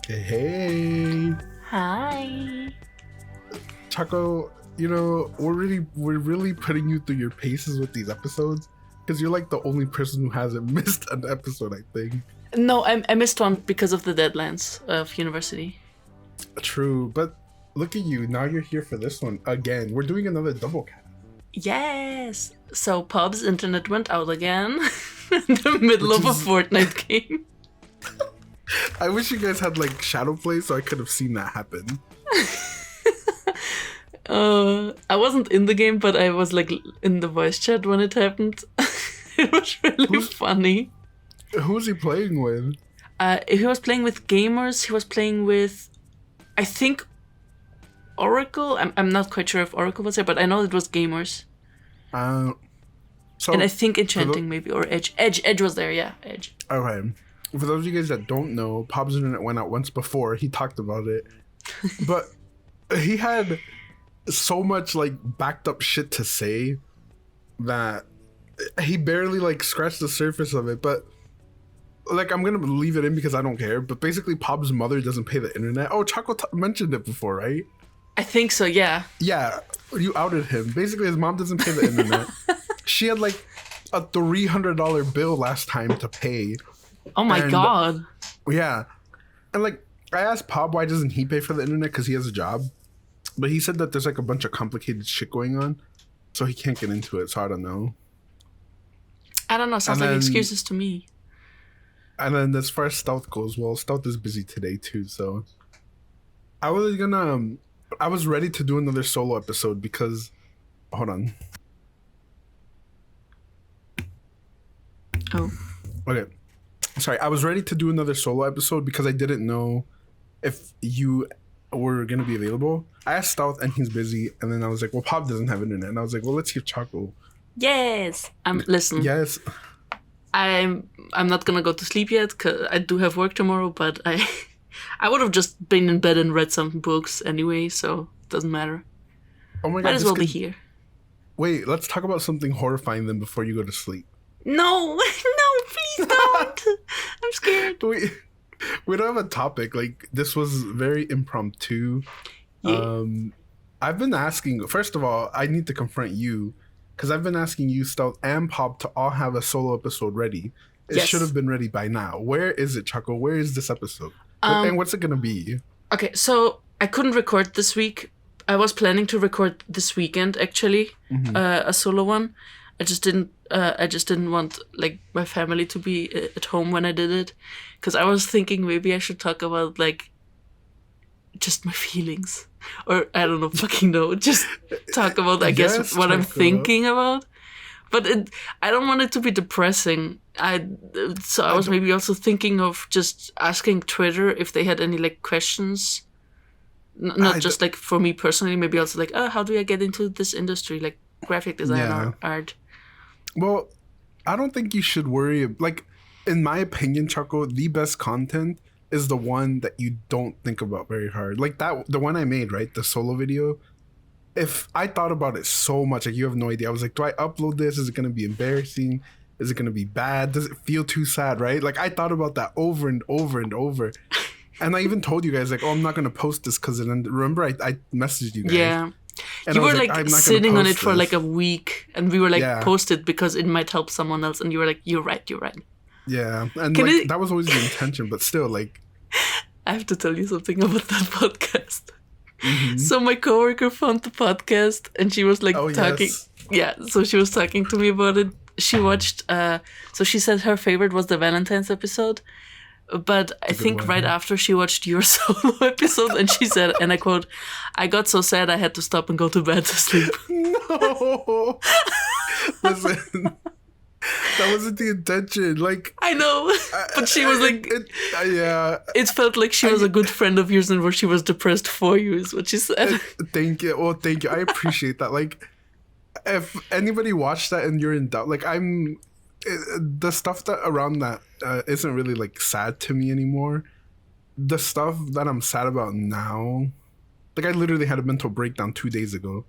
Hey, Hi. Choco. We're really putting you through your paces with these episodes because you're like the only person who hasn't missed an episode, I think. No, I missed one because of the deadlines of university. True, but look at you. Now you're here for this one again. We're doing another double cast. Yes. So Pub's internet went out again in the middle of a Fortnite game. I wish you guys had like shadow play so I could have seen that happen. I wasn't in the game, but I was like in the voice chat when it happened. It was really funny. Who was he playing with? He was playing with gamers. He was playing with, I think, Oracle. I'm not quite sure if Oracle was there, but I know it was gamers. So and I think Enchanting maybe, or Edge. Edge was there, yeah, Edge. Okay. For those of you guys that don't know, Pop's internet went out once before. He talked about it. But he had so much like backed up shit to say that he barely like scratched the surface of it. But like, I'm gonna leave it in because I don't care. But basically, Pop's mother doesn't pay the internet. Oh, Choco mentioned it before, right? I think so, yeah. Yeah, you outed him. Basically, his mom doesn't pay the internet. She had like a $300 bill last time to pay. Oh my god. Yeah. And like, I asked Pop why doesn't he pay for the internet because he has a job. But he said that there's like a bunch of complicated shit going on. So he can't get into it. So I don't know. I don't know. Sounds like excuses to me. And then as far as Stealth goes, well, Stealth is busy today too. So I was ready to do another solo episode because, hold on. Oh. Okay. Sorry, I was ready to do another solo episode because I didn't know if you were going to be available. I asked Stealth and he's busy. And then I was like, well, Pop doesn't have internet. And I was like, well, let's hear Choco. Yes. Listen. Yes. I'm not going to go to sleep yet because I do have work tomorrow. But I would have just been in bed and read some books anyway. So it doesn't matter. Oh my God. Might as well be here. Wait, let's talk about something horrifying then before you go to sleep. No, please don't. I'm scared. We don't have a topic. Like, this was very impromptu. Yeah. I've been asking, first of all, I need to confront you because I've been asking you, Stealth, and Pop to all have a solo episode ready. It should have been ready by now. Where is it, Choco? Where is this episode? And what's it going to be? Okay, so I couldn't record this week. I was planning to record this weekend, actually, a solo one. I just didn't want like my family to be at home when I did it, because I was thinking maybe I should talk about like just my feelings, or I don't know, fucking know, just talk about I guess what I'm thinking about. But I don't want it to be depressing. I was maybe also thinking of just asking Twitter if they had any like questions, not just like for me personally, maybe also like, how do I get into this industry, like graphic design or art. Well, I don't think you should worry. Like, in my opinion, Choco, the best content is the one that you don't think about very hard. Like the one I made, right? The solo video. If I thought about it so much, like you have no idea. I was like, do I upload this? Is it going to be embarrassing? Is it going to be bad? Does it feel too sad, right? Like I thought about that over and over and over. And I even told you guys like, oh, I'm not going to post this because remember I messaged you guys. Yeah. And you were like sitting on it for like a week, and we were like, post it because it might help someone else. And you were like, you're right. Yeah. And that was always the intention, but still like. I have to tell you something about that podcast. Mm-hmm. So my coworker found the podcast and she was like talking. Yes. Yeah. So she was talking to me about it. She watched, so she said her favorite was the Valentine's episode. But I think right after she watched your solo episode, and she said, and I quote, I got so sad I had to stop and go to bed to sleep. No. Listen, that wasn't the intention. Like, I know, but she was like, it felt like she was a good friend of yours and where she was depressed for you is what she said. Thank you. Well, thank you. I appreciate that. Like, if anybody watched that and you're in doubt, like the stuff that around that isn't really like sad to me anymore. The stuff that I'm sad about now, like I literally had a mental breakdown 2 days ago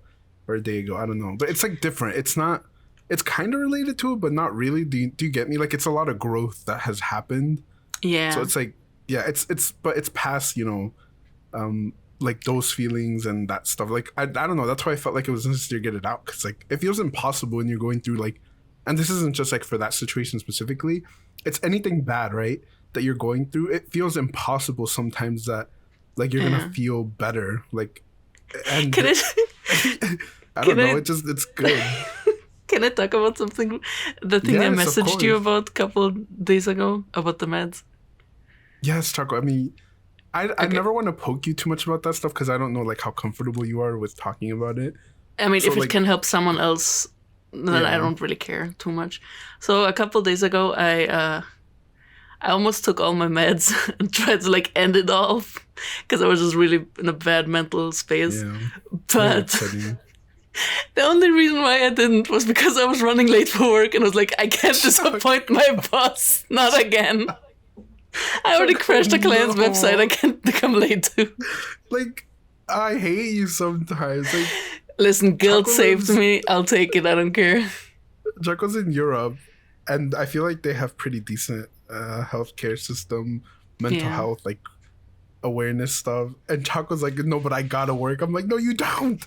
or a day ago. I don't know, but it's like different. It's not. It's kind of related to it, but not really. Do you get me? Like it's a lot of growth that has happened. Yeah. So it's like yeah, but it's past, like those feelings and that stuff. Like I don't know. That's why I felt like it was necessary to get it out, because like it feels impossible when you're going through like, and this isn't just like for that situation specifically. It's anything bad, right? That you're going through. It feels impossible sometimes that like you're gonna feel better. Like, and Can it? I don't know. It's good. Can I talk about something? The thing I Yes, of messaged you course. about a couple days ago about the meds. Yes, Choco. I mean, I Okay. never want to poke you too much about that stuff because I don't know like how comfortable you are with talking about it. I mean, So, if it like, can help someone else, then I yeah. don't really care too much. So a couple days ago, I almost took all my meds and tried to like end it off because I was just really in a bad mental space. Yeah. Very But upsetting. the only reason why I didn't was because I was running late for work and I was like, I can't disappoint my boss, not again. I already crashed the client's No. website. I can't come late too. Like, I hate you sometimes. Like, Listen, guilt Choco saved lives- me. I'll take it. I don't care. Choco's in Europe, and I feel like they have pretty decent healthcare system, mental Yeah. health, like awareness stuff. And Choco's like, no, but I gotta work. I'm like, no, you don't.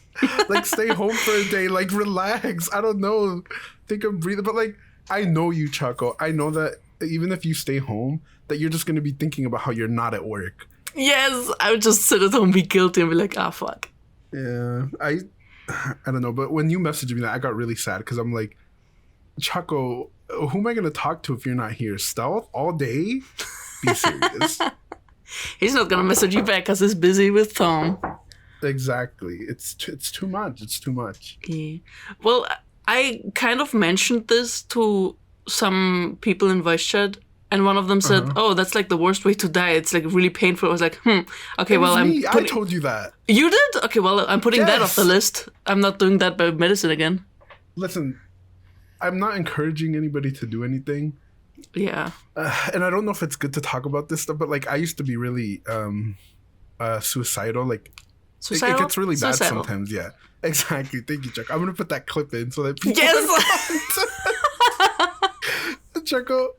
Like, stay home for a day. Like, relax. I don't know. Take a breather. But like, I know you, Choco. I know that even if you stay home, that you're just gonna be thinking about how you're not at work. Yes, I would just sit at home, be guilty, and be like, ah, fuck. Yeah, I don't know. But when you messaged me that, I got really sad because I'm like, Choco, who am I gonna talk to if you're not here? Stealth all day? Be serious. He's not gonna message you back because he's busy with Tom. Exactly. It's too much. It's too much. Yeah. Well, I kind of mentioned this to some people in voice chat, and one of them said, "Oh, that's like the worst way to die. It's like really painful." I was like, okay, It well, was I'm me. I putting... told you that. You did? Okay, well, I'm putting that off the Yes. list. I'm not doing that by medicine again. Listen, I'm not encouraging anybody to do anything, Yeah. and I don't know if it's good to talk about this stuff. But like, I used to be really suicidal. Like, it Suicidal? gets really bad Suicidal. sometimes. Yeah, exactly. Thank you, Chuck. I'm gonna put that clip in so that people. Yes! Choco,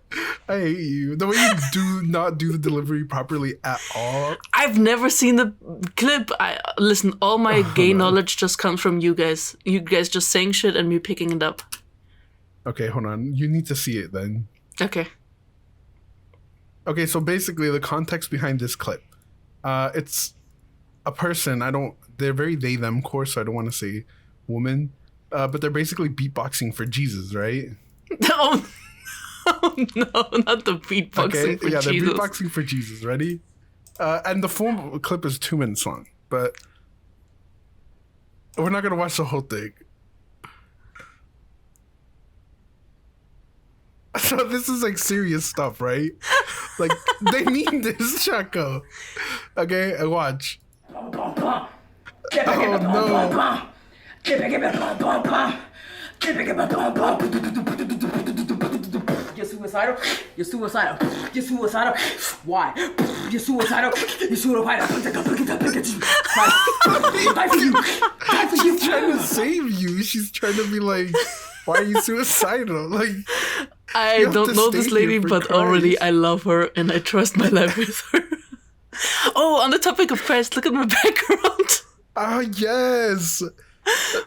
I hate you. The way you do not do the delivery properly at all. I've never seen the clip. Listen, all my gay knowledge just comes from you guys. You guys just saying shit and me picking it up. Okay, hold on. You need to see it then. Okay. Okay, so basically the context behind this clip. It's a person, they're very they them course, so I don't want to say woman. But they're basically beatboxing for Jesus, right? Oh, no, not the beatboxing Okay, for yeah, they're Jesus. beatboxing for Jesus. Ready? And the full clip is 2 minutes long, but we're not gonna watch the whole thing. So this is like serious stuff, right? Like they need this, Chaco. Okay, and watch. Oh no! You're suicidal. You're suicidal. You're suicidal. Why? You're suicidal. You're suicidal. Die for you. Die for you. She's trying to save you. She's trying to be like, why are you suicidal? Like, I you have don't to know this stay lady, here for but already Christ. I love her and I trust my life with her. Oh, on the topic of Christ, look at my background. Ah, yes.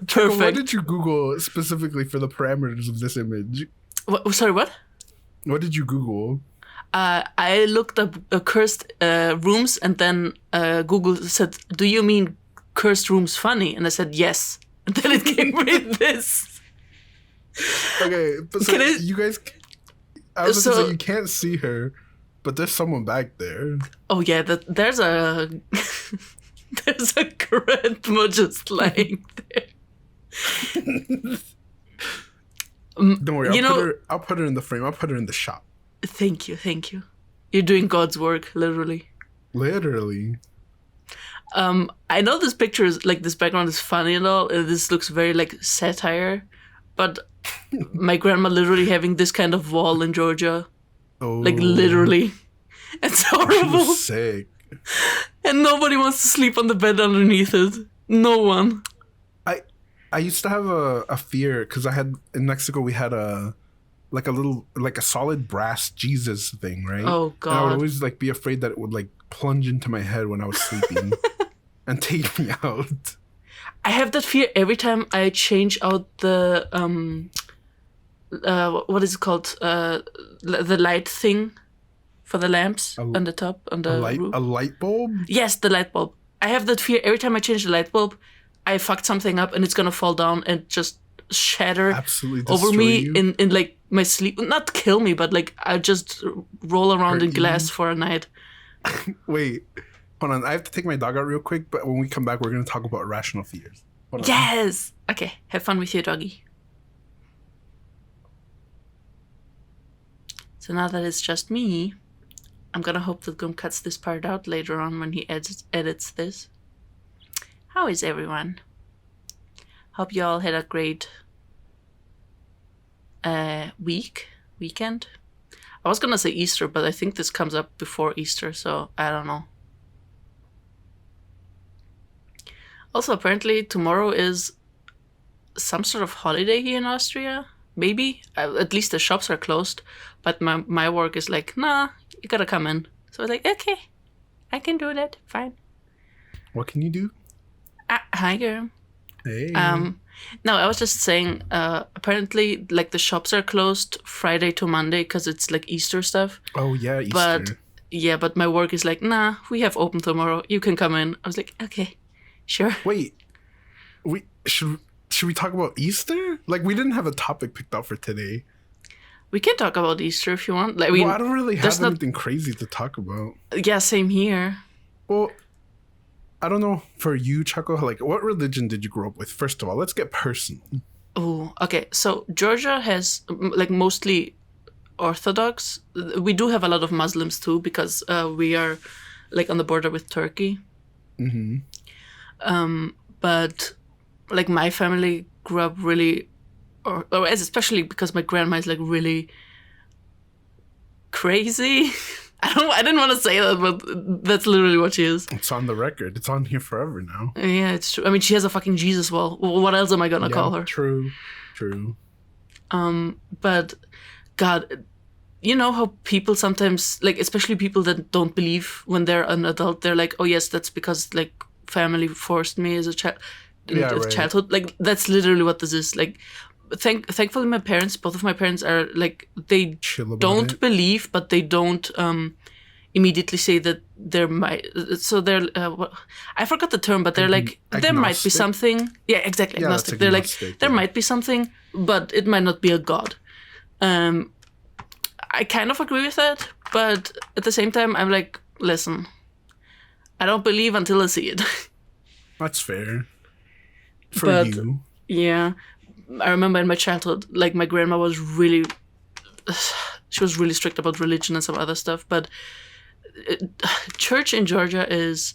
Choco, what Perfect. did you Google specifically for the parameters of this image? Sorry, what? What did you Google? I looked up cursed rooms, and then Google said, "Do you mean cursed rooms funny?" And I said, "Yes." And then it gave me this. Okay, but so Can I- you guys, I was going So- to say you can't see her, but there's someone back there. Oh yeah, there's a there's a grandma just lying there. Don't worry, You I'll put her in the frame. I'll put her in the shot. Thank you, thank you. You're doing God's work, literally. Literally. I know this picture is like this background is funny and all. And this looks very like satire, but my grandma literally having this kind of wall in Georgia, Oh, like literally, it's she horrible. was sick. And nobody wants to sleep on the bed underneath it. No one. I used to have a fear because I had in Mexico we had like a solid brass Jesus thing, right? Oh, And I would God. always like be afraid that it would like plunge into my head when I was sleeping and take me out. I have that fear every time I change out the what is it called? The light thing for the lamps on the top on the roof. A light bulb? Yes, the light bulb. I have that fear every time I change the light bulb. I fucked something up and it's gonna fall down and just shatter Absolutely over destroy me you. in like my sleep. Not kill me, but like I just roll around Hurt in glass you? for a night. Wait, hold on. I have to take my dog out real quick, but when we come back, we're going to talk about irrational fears. Hold on. Yes. Okay. Have fun with your doggy. So now that it's just me, I'm gonna hope that Gum cuts this part out later on when he edits this. How is everyone? Hope you all had a great weekend. I was gonna say Easter, but I think this comes up before Easter, so I don't know. Also, apparently tomorrow is some sort of holiday here in Austria. Maybe. At least the shops are closed. But my work is like, nah, you gotta come in. So I was like, okay, I can do that. Fine. What can you do? Hi, girl. Hey. No, I was just saying, apparently, like, the shops are closed Friday to Monday because it's, like, Easter stuff. Oh, yeah, Easter. But my work is like, nah, we have open tomorrow. You can come in. I was like, okay, sure. Wait, should we talk about Easter? Like, we didn't have a topic picked out for today. We can talk about Easter if you want. Like, Well, I don't really have anything crazy to talk about. Yeah, same here. Well, I don't know. For you, Choco, like, what religion did you grow up with? First of all, let's get personal. Oh, okay. So Georgia has, like, mostly Orthodox. We do have a lot of Muslims too because we are, like, on the border with Turkey. Mm-hmm. But, like, my family grew up really, or especially because my grandma is, like, really crazy. I didn't want to say that, but that's literally what she is. It's on the record. It's on here forever now. Yeah, it's true. I mean, she has a fucking Jesus wall. What else am I gonna call her? True. But God, you know how people sometimes, like, especially people that don't believe when they're an adult, they're like, oh yes, that's because, like, family forced me as a child, childhood. Like, that's literally what this is. Like, thankfully, both of my parents are like, they don't believe, but they don't immediately say that there might. So they're I forgot the term, but they're like, there might be something. Yeah, exactly. Yeah, agnostic. They're like, there might be something, but it might not be a god. I kind of agree with that, but at the same time, I'm like, listen, I don't believe until I see it. That's fair. For you. Yeah. I remember in my childhood, like, my grandma was really, she was really strict about religion and some other stuff, but church in Georgia is,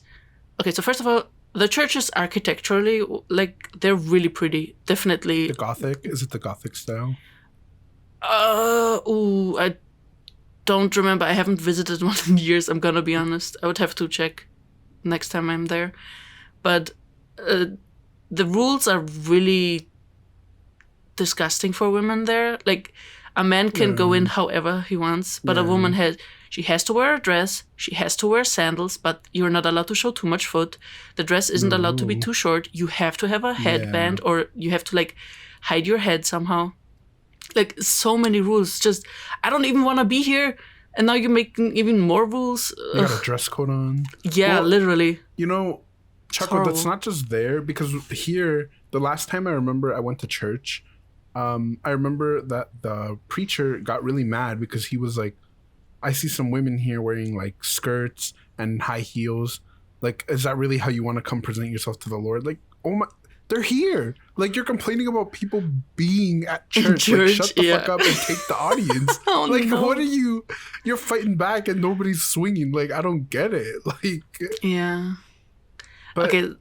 okay, so first of all, the churches architecturally, like, they're really pretty, definitely. The Gothic? Is it the Gothic style? I don't remember. I haven't visited one in years, I'm gonna be honest. I would have to check next time I'm there. But the rules are really disgusting for women there. Like, a man can go in however he wants, but a woman she has to wear a dress, she has to wear sandals, but you're not allowed to show too much foot. The dress isn't allowed to be too short. You have to have a headband, or you have to, like, hide your head somehow. Like, so many rules. Just, I don't even want to be here, and now you're making even more rules. You got a dress code on. Yeah, well, literally. You know, Choco, that's not just there, because here, the last time I remember I went to church, I remember that the preacher got really mad because he was like, I see some women here wearing, like, skirts and high heels. Like, is that really how you want to come present yourself to the Lord? Like, oh my, they're here. Like, you're complaining about people being at church. Like, shut the fuck up and take the audience. What are you? You're fighting back and nobody's swinging. Like, I don't get it. Like, yeah. But, okay.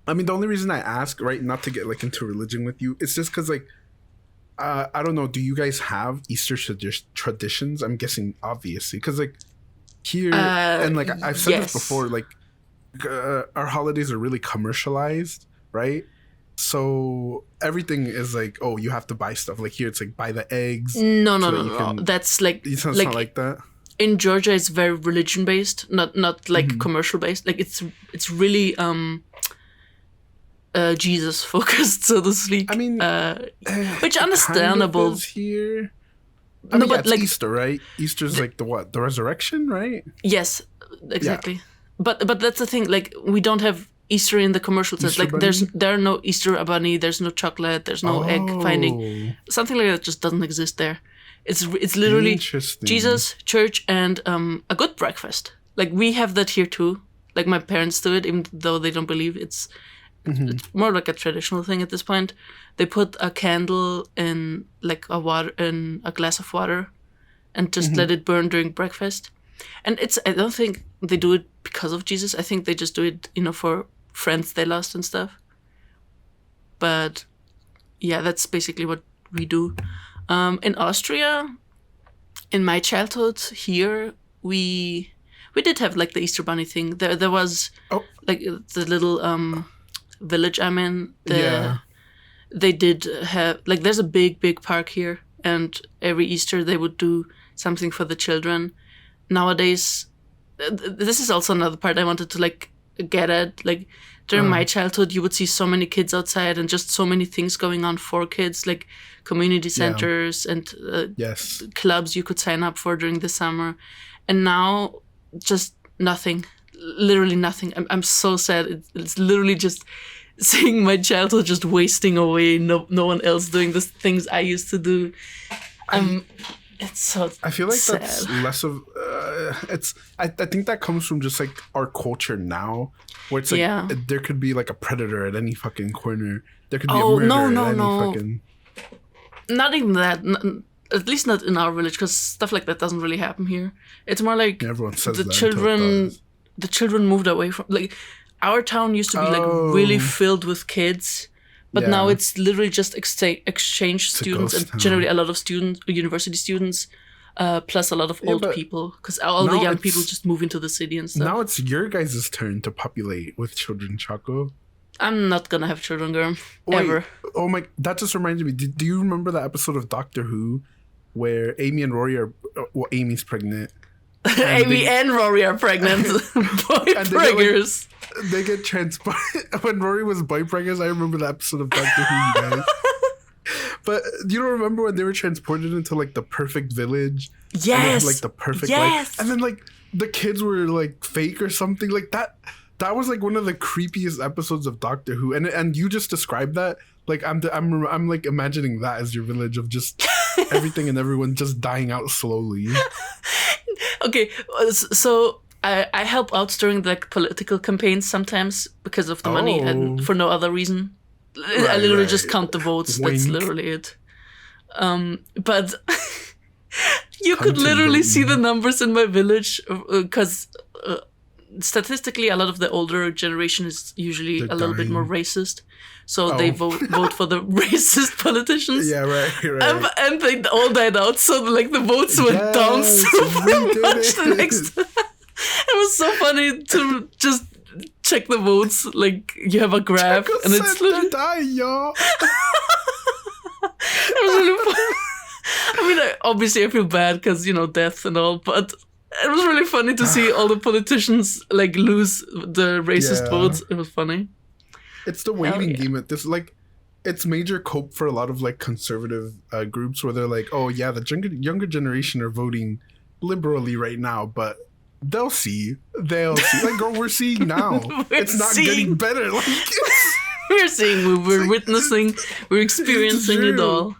I mean, the only reason I ask, right, not to get, like, into religion with you, it's just because, like, I don't know, do you guys have Easter traditions? I'm guessing, obviously, because, like, here, and, like, I've said this before, like, our holidays are really commercialized, right? So everything is like, oh, you have to buy stuff. Like here, it's like buy the eggs. No, so no, that no, you no. can- That's like It's not like that. in Georgia, it's very religion based, not like commercial based. Like it's really Jesus focused, so to speak. I mean, which kind understandable. of is here. No, But but it's like Easter, right? Easter's like the what? The resurrection, right? yes, exactly. But that's the thing. Like we don't have Easter in the commercial sense. Easter Like bunny? there are no Easter bunny. There's no chocolate. There's no egg finding. Something like that just doesn't exist there. It's literally Interesting. Jesus, church, and a good breakfast. Like we have that here too. Like my parents do it, even though they don't believe it's more like a traditional thing at this point. They put a candle in like a glass of water, and just let it burn during breakfast. And I don't think they do it because of Jesus. I think they just do it, for friends they lost and stuff. But yeah, that's basically what we do. In Austria, in my childhood here, we did have like the Easter Bunny thing. There was like the little village I'm in. They did have like there's a big park here, and every Easter they would do something for the children. Nowadays, this is also another part I wanted to like get at. Like during my childhood, you would see so many kids outside and just so many things going on for kids, like community centers and clubs you could sign up for during the summer. And now, just nothing, literally nothing. I'm so sad. It's literally just seeing my childhood just wasting away. No one else doing the things I used to do. It's so I feel like sad. that's less of I think that comes from just like our culture now, where it's like there could be like a predator at any fucking corner. There could be a murder at any fucking. Not even that. At least not in our village, because stuff like that doesn't really happen here. It's more like Everyone says the that children. The children moved away from like our town used to be like really filled with kids. But now it's literally just exchange students and generally a lot of university students, plus a lot of old people, because all the young people just move into the city and stuff. Now it's your guys' turn to populate with children, Choco. I'm not gonna have children, Girm. Ever. Oh my! That just reminded me. Do you remember that episode of Doctor Who where Amy and Rory are? Well, Amy's pregnant. Amy and Rory are pregnant. Boy preggers. They get transported. When Rory was boy preggers, I remember the episode of Doctor Who, you guys. But you don't remember when they were transported into like the perfect village? Yes. And they had, like the perfect life. And then like the kids were like fake or something like that. That was like one of the creepiest episodes of Doctor Who. And you just described that. Like I'm like imagining that as your village of just everything and everyone just dying out slowly. Okay, so I help out during like political campaigns sometimes because of the money and for no other reason. I literally just count the votes. Wink. That's literally it. But you could literally see the numbers in my village because statistically, a lot of the older generation is usually a little bit more racist. So they vote for the racist politicians. Yeah, right. And they all died out. So like the votes went down super much the next. It was so funny to just check the votes. Like you have a graph and it's literally die, y'all. It was really funny. I mean, obviously I feel bad because death and all, but it was really funny to see all the politicians like lose the racist votes. It was funny. It's the waiting game at this, like, it's major cope for a lot of like conservative groups where they're like, oh yeah, the younger generation are voting liberally right now, but they'll see. Like, girl, we're seeing now. It's not getting better. Like, we're seeing, we're witnessing, we're experiencing it all.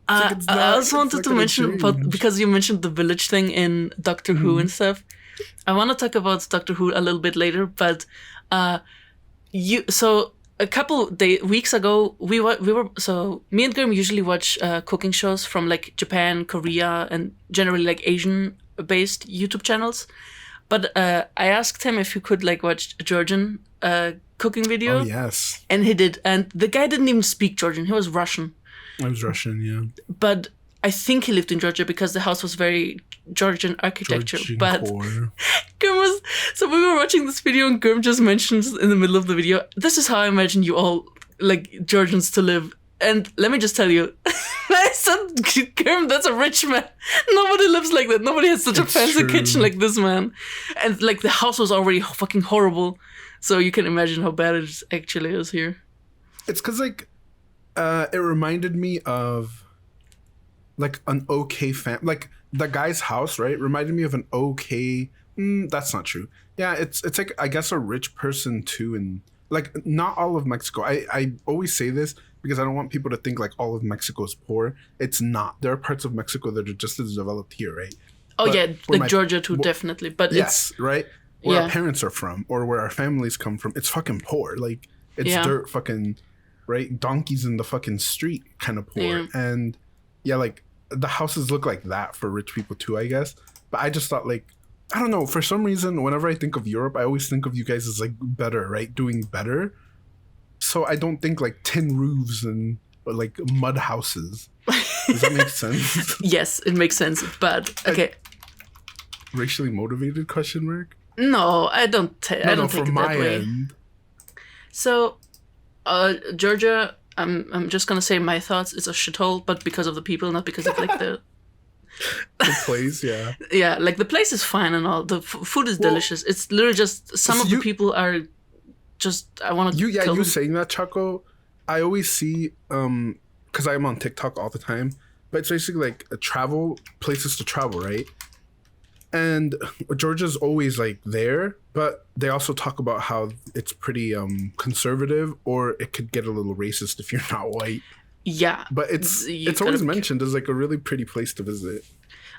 I also wanted to mention, because you mentioned the village thing in Doctor Who and stuff, I want to talk about Doctor Who a little bit later, but so a couple weeks ago, we were so me and Girm usually watch cooking shows from like Japan, Korea, and generally like Asian-based YouTube channels. But I asked him if he could like watch a Georgian cooking video. Oh yes, and he did. And the guy didn't even speak Georgian; he was Russian. I was Russian, yeah. But I think he lived in Georgia because the house was very Georgian architecture. But so we were watching this video and Girm just mentions in the middle of the video, this is how I imagine you all like Georgians to live. And let me just tell you, I said, Girm, that's a rich man. Nobody lives like that. Nobody has such a fancy kitchen like this man. And like the house was already fucking horrible. So you can imagine how bad it actually is here. It's because like it reminded me of like an okay like the guy's house, right? Reminded me of an okay. That's not true. Yeah, it's like I guess a rich person too, and like not all of Mexico. I always say this because I don't want people to think like all of Mexico is poor. It's not. There are parts of Mexico that are just as developed here, right? Oh But yeah, like Georgia too, definitely. But yes, right. Where Yeah. our parents are from, or where our families come from, it's fucking poor. Like it's Yeah. dirt, fucking right. Donkeys in the fucking street, kind of poor. Yeah. And yeah, like the houses look like that for rich people too, I guess. But I just thought like I don't know. For some reason, whenever I think of Europe, I always think of you guys as like better, right? Doing better. So I don't think like tin roofs and like mud houses. Does that make sense? yes, it makes sense. But okay, Racially motivated question mark? no, I don't. I don't take from it my that way. end. So, Georgia, I'm just gonna say my thoughts. It's a shithole, but because of the people, not because of like the. The place, yeah. Yeah, like the place is fine and all. The food is delicious. It's literally just some of the people are just. I want to. You kill them. saying that, Choco, I always see because I'm on TikTok all the time, but it's basically like places to travel, right? And Georgia's always like there, but they also talk about how it's pretty conservative, or it could get a little racist if you're not white. Yeah, But it's You always gotta- mentioned as like a really pretty place to visit.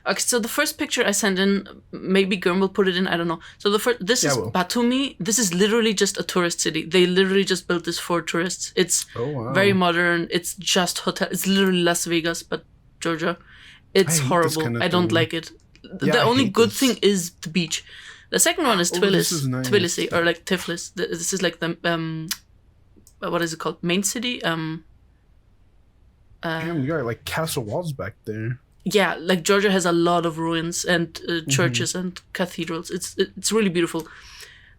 Okay, so the first picture I sent in, maybe Girm will put it in. I don't know. So the first, this Yeah, I is will. Batumi. This is literally just a tourist city. They literally just built this for tourists. It's Oh, wow. very modern. It's just hotel. It's literally Las Vegas, but Georgia. It's I hate this horrible. kind of I don't thing. like it. Yeah, The I only hate good this. thing is the beach. The second one is Oh, this is nice. Tbilisi, or like Tiflis. This is like the what is it called? Main city. Damn, you got like castle walls back there. Yeah, like Georgia has a lot of ruins and churches and cathedrals. It's really beautiful.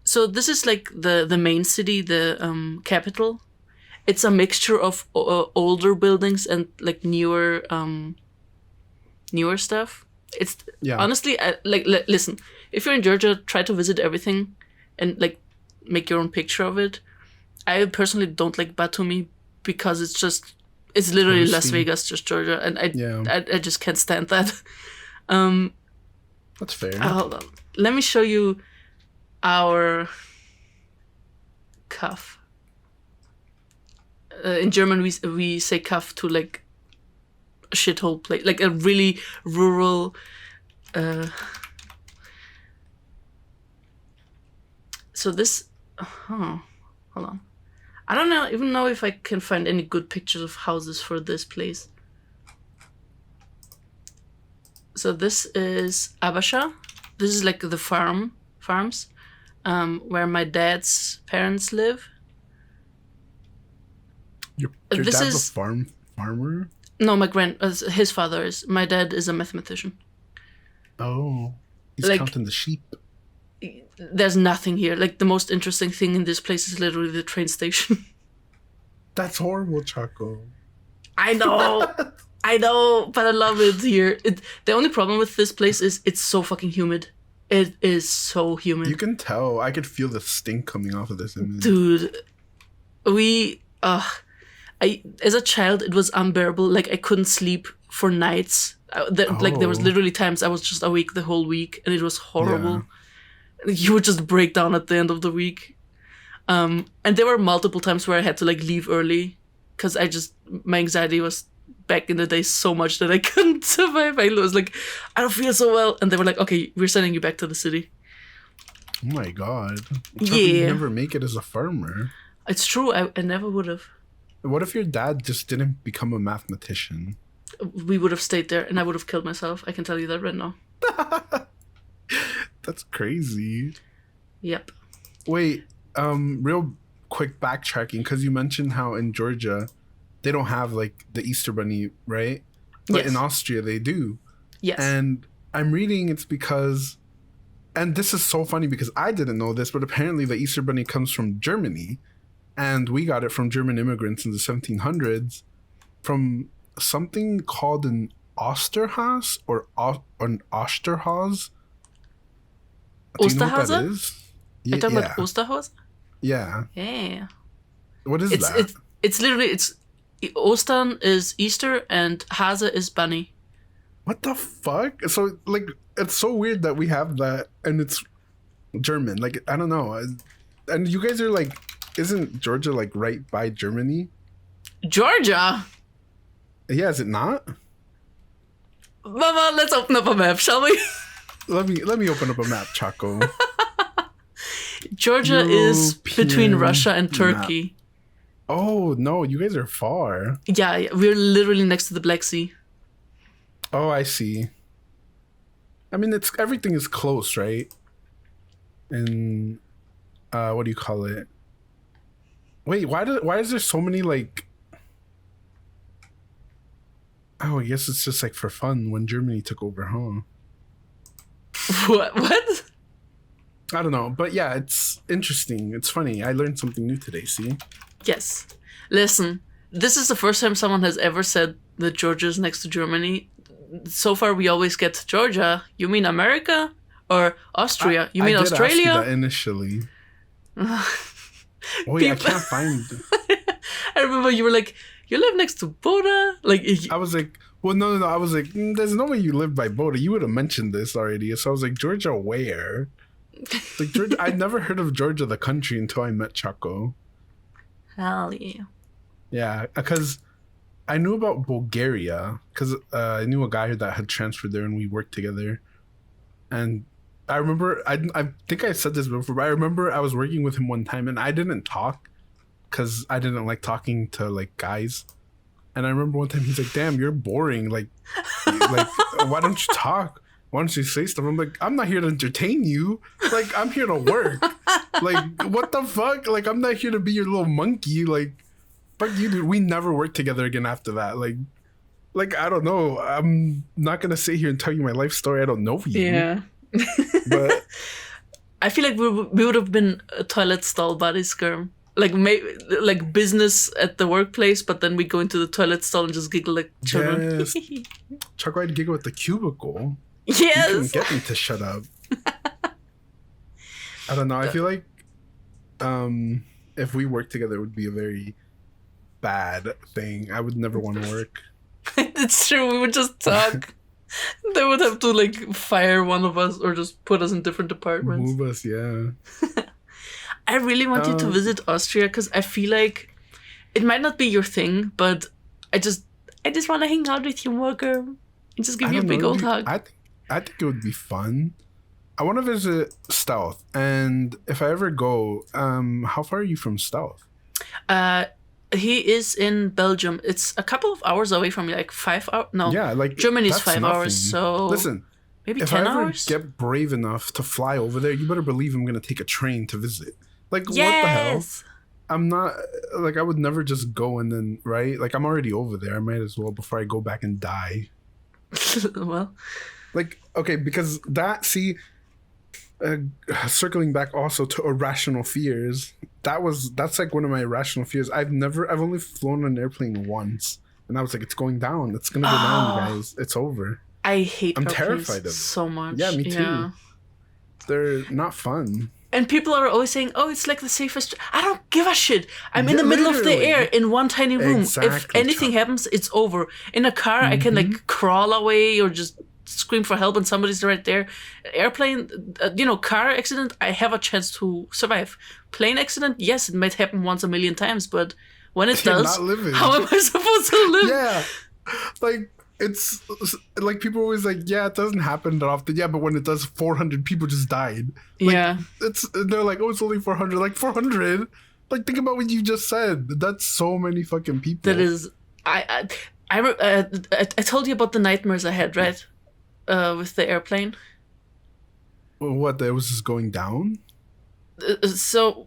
So this is like the main city, the capital. It's a mixture of older buildings and like newer stuff. It's Yeah. honestly listen. If you're in Georgia, try to visit everything and like make your own picture of it. I personally don't like Batumi because it's literally Las Touristy. Vegas, just Georgia, and I just can't stand that. That's fair. Hold on, let me show you our Kaff. In German, we say Kaff to like a shithole place, like a really rural. So this, hold on. I don't even know if I can find any good pictures of houses for this place. So this is Abasha. This is like the farms, where my dad's parents live. Your this dad's is- a farmer? No, his father is. My dad is a mathematician. Oh. He's Like- counting the sheep. There's nothing here. Like the most interesting thing in this place is literally the train station. That's horrible, Choco. I know, but I love it here. The only problem with this place is it's so fucking humid. It is so humid. You can tell. I could feel the stink coming off of this image. Dude, as a child, it was unbearable. Like I couldn't sleep for nights. Like there was Oh. literally times I was just awake the whole week, and it was horrible. You would just break down at the end of the week. And there were multiple times where I had to like leave early because my anxiety was back in the day so much that I couldn't survive. I was like, I don't feel so well, and they were like, okay, we're sending you back to the city. Oh my god. Choco, Yeah. you never make it as a farmer. It's true. I never would have. What if your dad just didn't become a mathematician? We would have stayed there, and I would have killed myself. I can tell you that right now. That's crazy. Yep. Wait, real quick backtracking, because you mentioned how in Georgia they don't have like the Easter Bunny, right? But Yes. in Austria they do. Yes. And I'm reading it's because, and this is so funny because I didn't know this, but apparently the Easter Bunny comes from Germany. And we got it from German immigrants in the 1700s from something called an Osterhaus or an Osterhaus. Do you know what that Osterhase? is? Are you talking about Osterhaus? Yeah. Yeah. What is that? It's literally Ostern is Easter and Hase is bunny. What the fuck? So like, it's so weird that we have that and it's German. Like, I don't know. And you guys are like, isn't Georgia like right by Germany? Georgia? Yeah, is it not? Mama, let's open up a map, shall we? Let me open up a map, Choco. Georgia is between European Russia and Turkey. map. Oh no, you guys are far. Yeah, we're literally next to the Black Sea. Oh, I see. I mean, everything is close, right? And what do you call it? Wait, why is there so many like? Oh, I guess it's just like for fun when Germany took over, huh? What? I don't know, but yeah, it's interesting. It's funny. I learned something new today. See? Yes. Listen, this is the first time someone has ever said that Georgia is next to Germany. So far, we always get Georgia. You mean America or Austria? You mean I did Australia? ask you that initially. Wait, I can't find. I remember you were like, "You live next to Boda." Like, I was like, well, no. I was like, there's no way you live by Boda. You would have mentioned this already. So I was like, Georgia, where? Like Georgia, I'd never heard of Georgia, the country, until I met Choco. hell yeah. Yeah, because I knew about Bulgaria because I knew a guy that had transferred there and we worked together. And I remember, I think I said this before, but I remember I was working with him one time and I didn't talk because I didn't like talking to like guys. And I remember one time he's like, "Damn, you're boring. Like, why don't you talk? Why don't you say stuff?" I'm like, "I'm not here to entertain you. Like, I'm here to work. Like, what the fuck? Like, I'm not here to be your little monkey. Like, fuck you, dude." We never worked together again after that. Like I don't know. I'm not gonna sit here and tell you my life story. I don't know you. Yeah. But I feel like we would have been a toilet stall buddies, Girm. Like like business at the workplace, but then we go into the toilet stall and just giggle like children. yes, Choco, I'd giggle at the cubicle. You couldn't Yes. get me to shut up. I don't know. I feel like if we worked together, it would be a very bad thing. I would never want to work. It's true. We would just talk. They would have to like fire one of us or just put us in different departments. Move us, yeah. I really want you to visit Austria because I feel like it might not be your thing, but I just want to hang out with you more, girl, and just give you a big old hug. I think it would be fun. I want to visit Stealth, and if I ever go, how far are you from Stealth? He is in Belgium. It's a couple of hours away from me, like 5 hours. No, Yeah, like Germany's that's 5 hours. nothing. So Listen, maybe if 10 I ever hours. get brave enough to fly over there, you better believe I'm gonna take a train to visit. Like, what the hell? Yes. I'm not like I would never just go and then right. Like I'm already over there. I might as well before I go back and die. Well, Like okay, because circling back also to irrational fears. That's like one of my irrational fears. I've only flown an airplane once, and I was like, it's going down. It's gonna go down, you guys. It's over. I hate I'm airplanes terrified of it. so much. Yeah, me too. Yeah. They're not fun. And people are always saying, "Oh, it's like the safest." I don't give a shit. I'm in Yeah, the middle of the literally. air in one tiny room. If Exactly, anything happens, it's over. In a car, I can like crawl away or just scream for help, and somebody's right there. Airplane, car accident, I have a chance to survive. Plane accident, yes, it might happen once a million times, but when it You're does, not living. how am I supposed to live? Yeah, like it's like people always like, yeah, it doesn't happen that often. Yeah, but when it does, 400 people just died. Like, Yeah. they're like, oh, it's only 400. Like 400. Like think about what you just said. That's so many fucking people. That is, I told you about the nightmares I had, right? With the airplane. What? That was just going down. So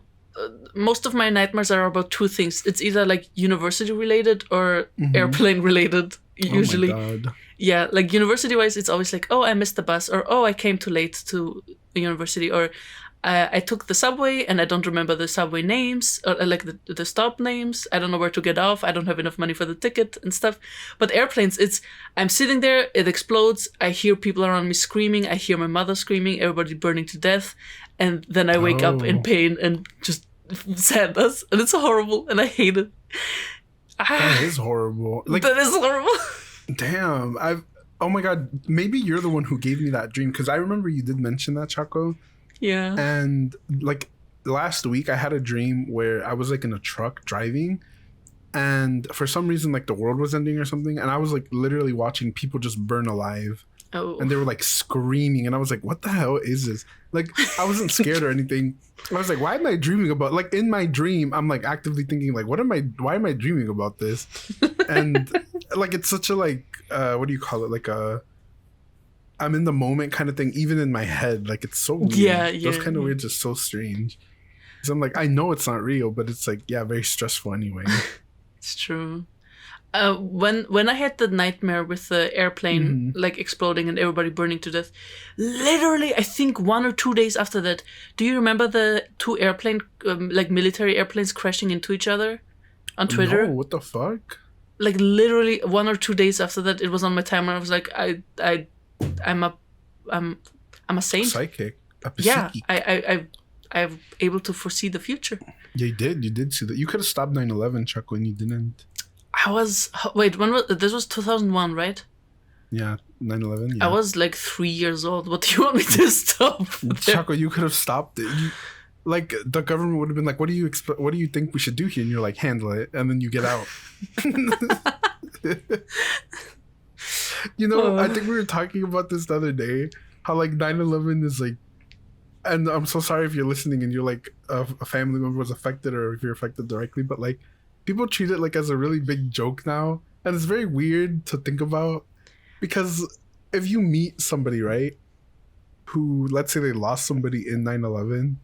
most of my nightmares are about two things. It's either like university related or airplane related. Usually, Oh my God. yeah. Like university wise, it's always like, oh, I missed the bus, or oh, I came too late to the university, or I took the subway and I don't remember the subway names or like the stop names. I don't know where to get off. I don't have enough money for the ticket and stuff. But airplanes, I'm sitting there, it explodes. I hear people around me screaming. I hear my mother screaming, everybody burning to death. And then I wake up in pain and just sadness. And it's horrible and I hate it. That is horrible. Like, that is horrible. Damn. Oh my God. Maybe you're the one who gave me that dream because I remember you did mention that, Choco. Yeah. And like last week I had a dream where I was like in a truck driving and for some reason like the world was ending or something and I was like literally watching people just burn alive. Oh. And they were like screaming and I was like, what the hell is this? Like I wasn't scared or anything. I was like, why am I dreaming about, like in my dream I'm like actively thinking like why am I dreaming about this? And like it's such a like what do you call it, like a I'm in the moment kind of thing, even in my head. Like it's so weird. Yeah. Those kind of weird, just so strange. So I'm like, I know it's not real, but it's like, yeah, very stressful anyway. It's true. When I had the nightmare with the airplane like exploding and everybody burning to death, literally I think 1 or 2 days after that, do you remember the 2 airplane like military airplanes crashing into each other on Twitter? No, what the fuck? Like literally 1 or 2 days after that, it was on my timeline. I was like, I'm a saint. Psychic. Yeah, I'm able to foresee the future. Yeah, you did see that. You could have stopped 9/11, Chuck, when you didn't. When was this? Was 2001, right? Yeah, 9/11. Yeah. I was like 3 years old. What do you want me to stop? Chaco, you could have stopped it. Like the government would have been like, "What do you think we should do here?" And you're like, "Handle it," and then you get out. You know, I think we were talking about this the other day. How like 9/11 is like, and I'm so sorry if you're listening and you're like a family member was affected or if you're affected directly, but like people treat it like as a really big joke now, and it's very weird to think about because if you meet somebody, right, who let's say they lost somebody in 9/11,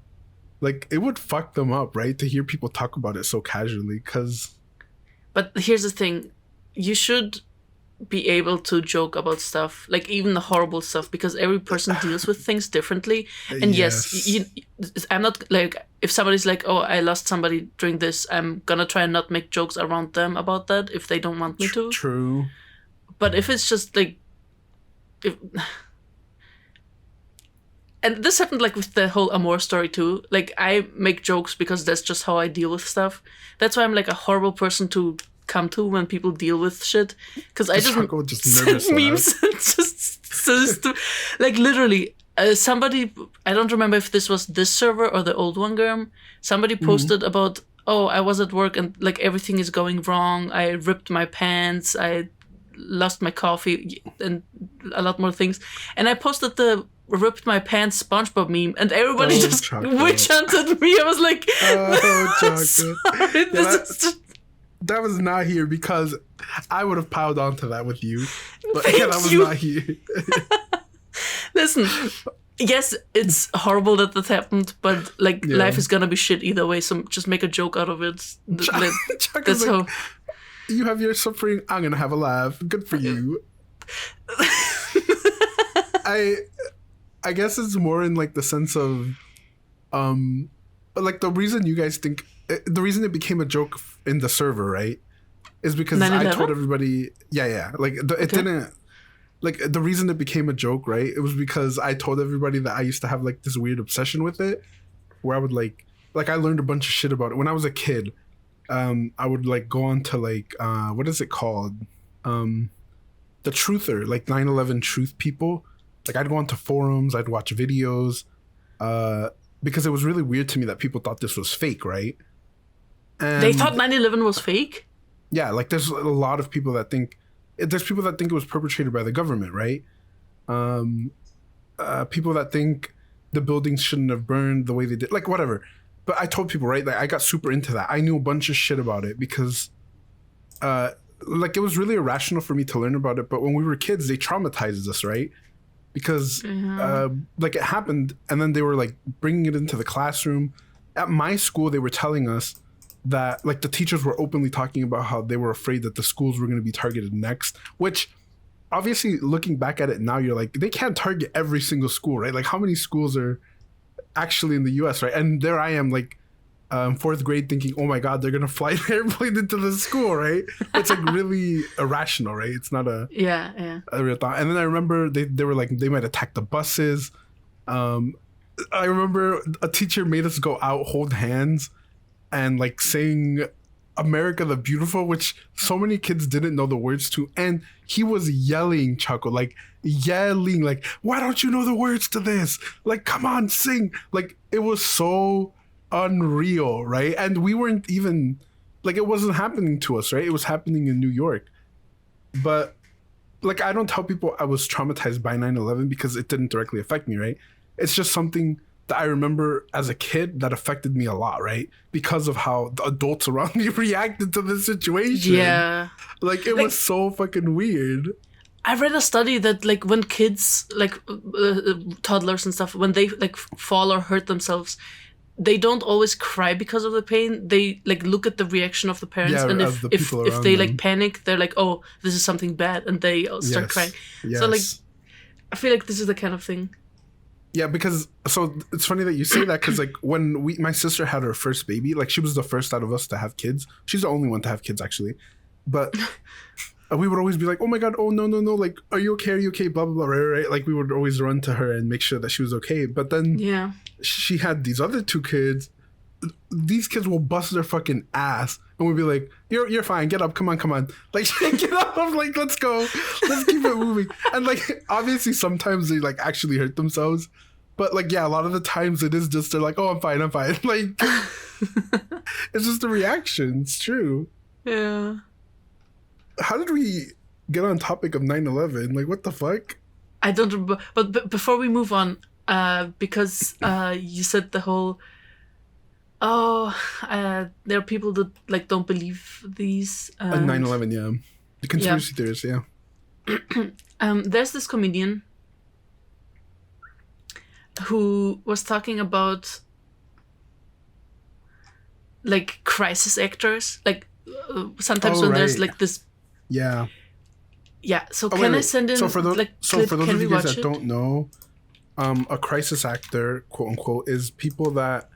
like it would fuck them up, right, to hear people talk about it so casually. But here's the thing, you should be able to joke about stuff, like even the horrible stuff, because every person deals with things differently. And yes, I'm not like, if somebody's like, oh, I lost somebody during this, I'm gonna try and not make jokes around them about that if they don't want me to. True. But if it's just like, and this happened like with the whole Amor story too. Like I make jokes because that's just how I deal with stuff. That's why I'm like a horrible person to come to when people deal with shit, because I just send memes and just like literally somebody, I don't remember if this was this server or the old one, Girm, somebody posted about, oh, I was at work and like everything is going wrong, I ripped my pants, I lost my coffee and a lot more things, and I posted the ripped my pants SpongeBob meme and everybody just witch hunted me. I was like, sorry, this is just... That was not here because I would have piled onto that with you. But yeah, that was not here. Listen, yes, it's horrible that happened, but like life is gonna be shit either way, so just make a joke out of it. That's how... Like, you have your suffering, I'm gonna have a laugh. Good for you. I guess it's more in like the sense of like the reason you guys think, the reason it became a joke in the server, right, is because 9/11? I told everybody, like it didn't, like the reason it became a joke, right, it was because I told everybody that I used to have like this weird obsession with it, where I would like I learned a bunch of shit about it when I was a kid. I would like go on to like what is it called, the truther, like 9/11 truth people. Like I'd go onto forums, I'd watch videos, because it was really weird to me that people thought this was fake, right? And they thought 9/11 was fake? Yeah, like there's a lot of people that think, there's people that think it was perpetrated by the government, right? People that think the buildings shouldn't have burned the way they did, like whatever. But I told people, right, like I got super into that. I knew a bunch of shit about it because like it was really irrational for me to learn about it. But when we were kids, they traumatized us, right? Because like it happened and then they were like bringing it into the classroom. At my school, they were telling us that like the teachers were openly talking about how they were afraid that the schools were going to be targeted next, which obviously looking back at it now, you're like, they can't target every single school, right? Like how many schools are, actually in the U.S., right? And there I am, like, fourth grade, thinking, "Oh my God, they're gonna fly an airplane into the school," right? It's like really irrational, right? It's not a real thought. And then I remember they were like they might attack the buses. I remember a teacher made us go out, hold hands, and like sing "America the Beautiful," which so many kids didn't know the words to, and he was yelling, Choco, like yelling, like, "Why don't you know the words to this? Like, come on, sing!" Like, it was so unreal, right? And we weren't even like, it wasn't happening to us, right? It was happening in New York. But like, I don't tell people I was traumatized by 9/11 because it didn't directly affect me, right? It's just something that I remember as a kid that affected me a lot, right? Because of how the adults around me reacted to the situation. Yeah. Like, it was so fucking weird. I read a study that like when kids, like toddlers and stuff, when they like fall or hurt themselves, they don't always cry because of the pain. They like look at the reaction of the parents, and if they them. like panic, they're like, "Oh, this is something bad," and they start crying. Yes. So like, I feel like this is the kind of thing. Yeah, because so it's funny that you say that, because like when my sister had her first baby, like she was the first out of us to have kids. She's the only one to have kids actually, but we would always be like, "Oh my God, oh no, like, are you okay? Are you okay?" Blah blah blah, right? Like we would always run to her and make sure that she was okay. But then she had these other two kids. These kids will bust their fucking ass, and we'd be like, "You're fine. Get up. Come on. Like, get up. Like, let's go. Let's keep it moving." And like, obviously, sometimes they like actually hurt themselves, but like, yeah, a lot of the times it is just they're like, "Oh, I'm fine. Like, it's just a reaction. It's true. Yeah. How did we get on topic of 9/11? Like, what the fuck? I don't remember. But before we move on, because you said the whole. There are people that like don't believe these 9/11, yeah, the conspiracy theorists, yeah. There's this comedian who was talking about like crisis actors, like sometimes when there's like this. Yeah. So can I send in? So for those, like, for those of you guys that it? don't know, a crisis actor, quote unquote, is people that.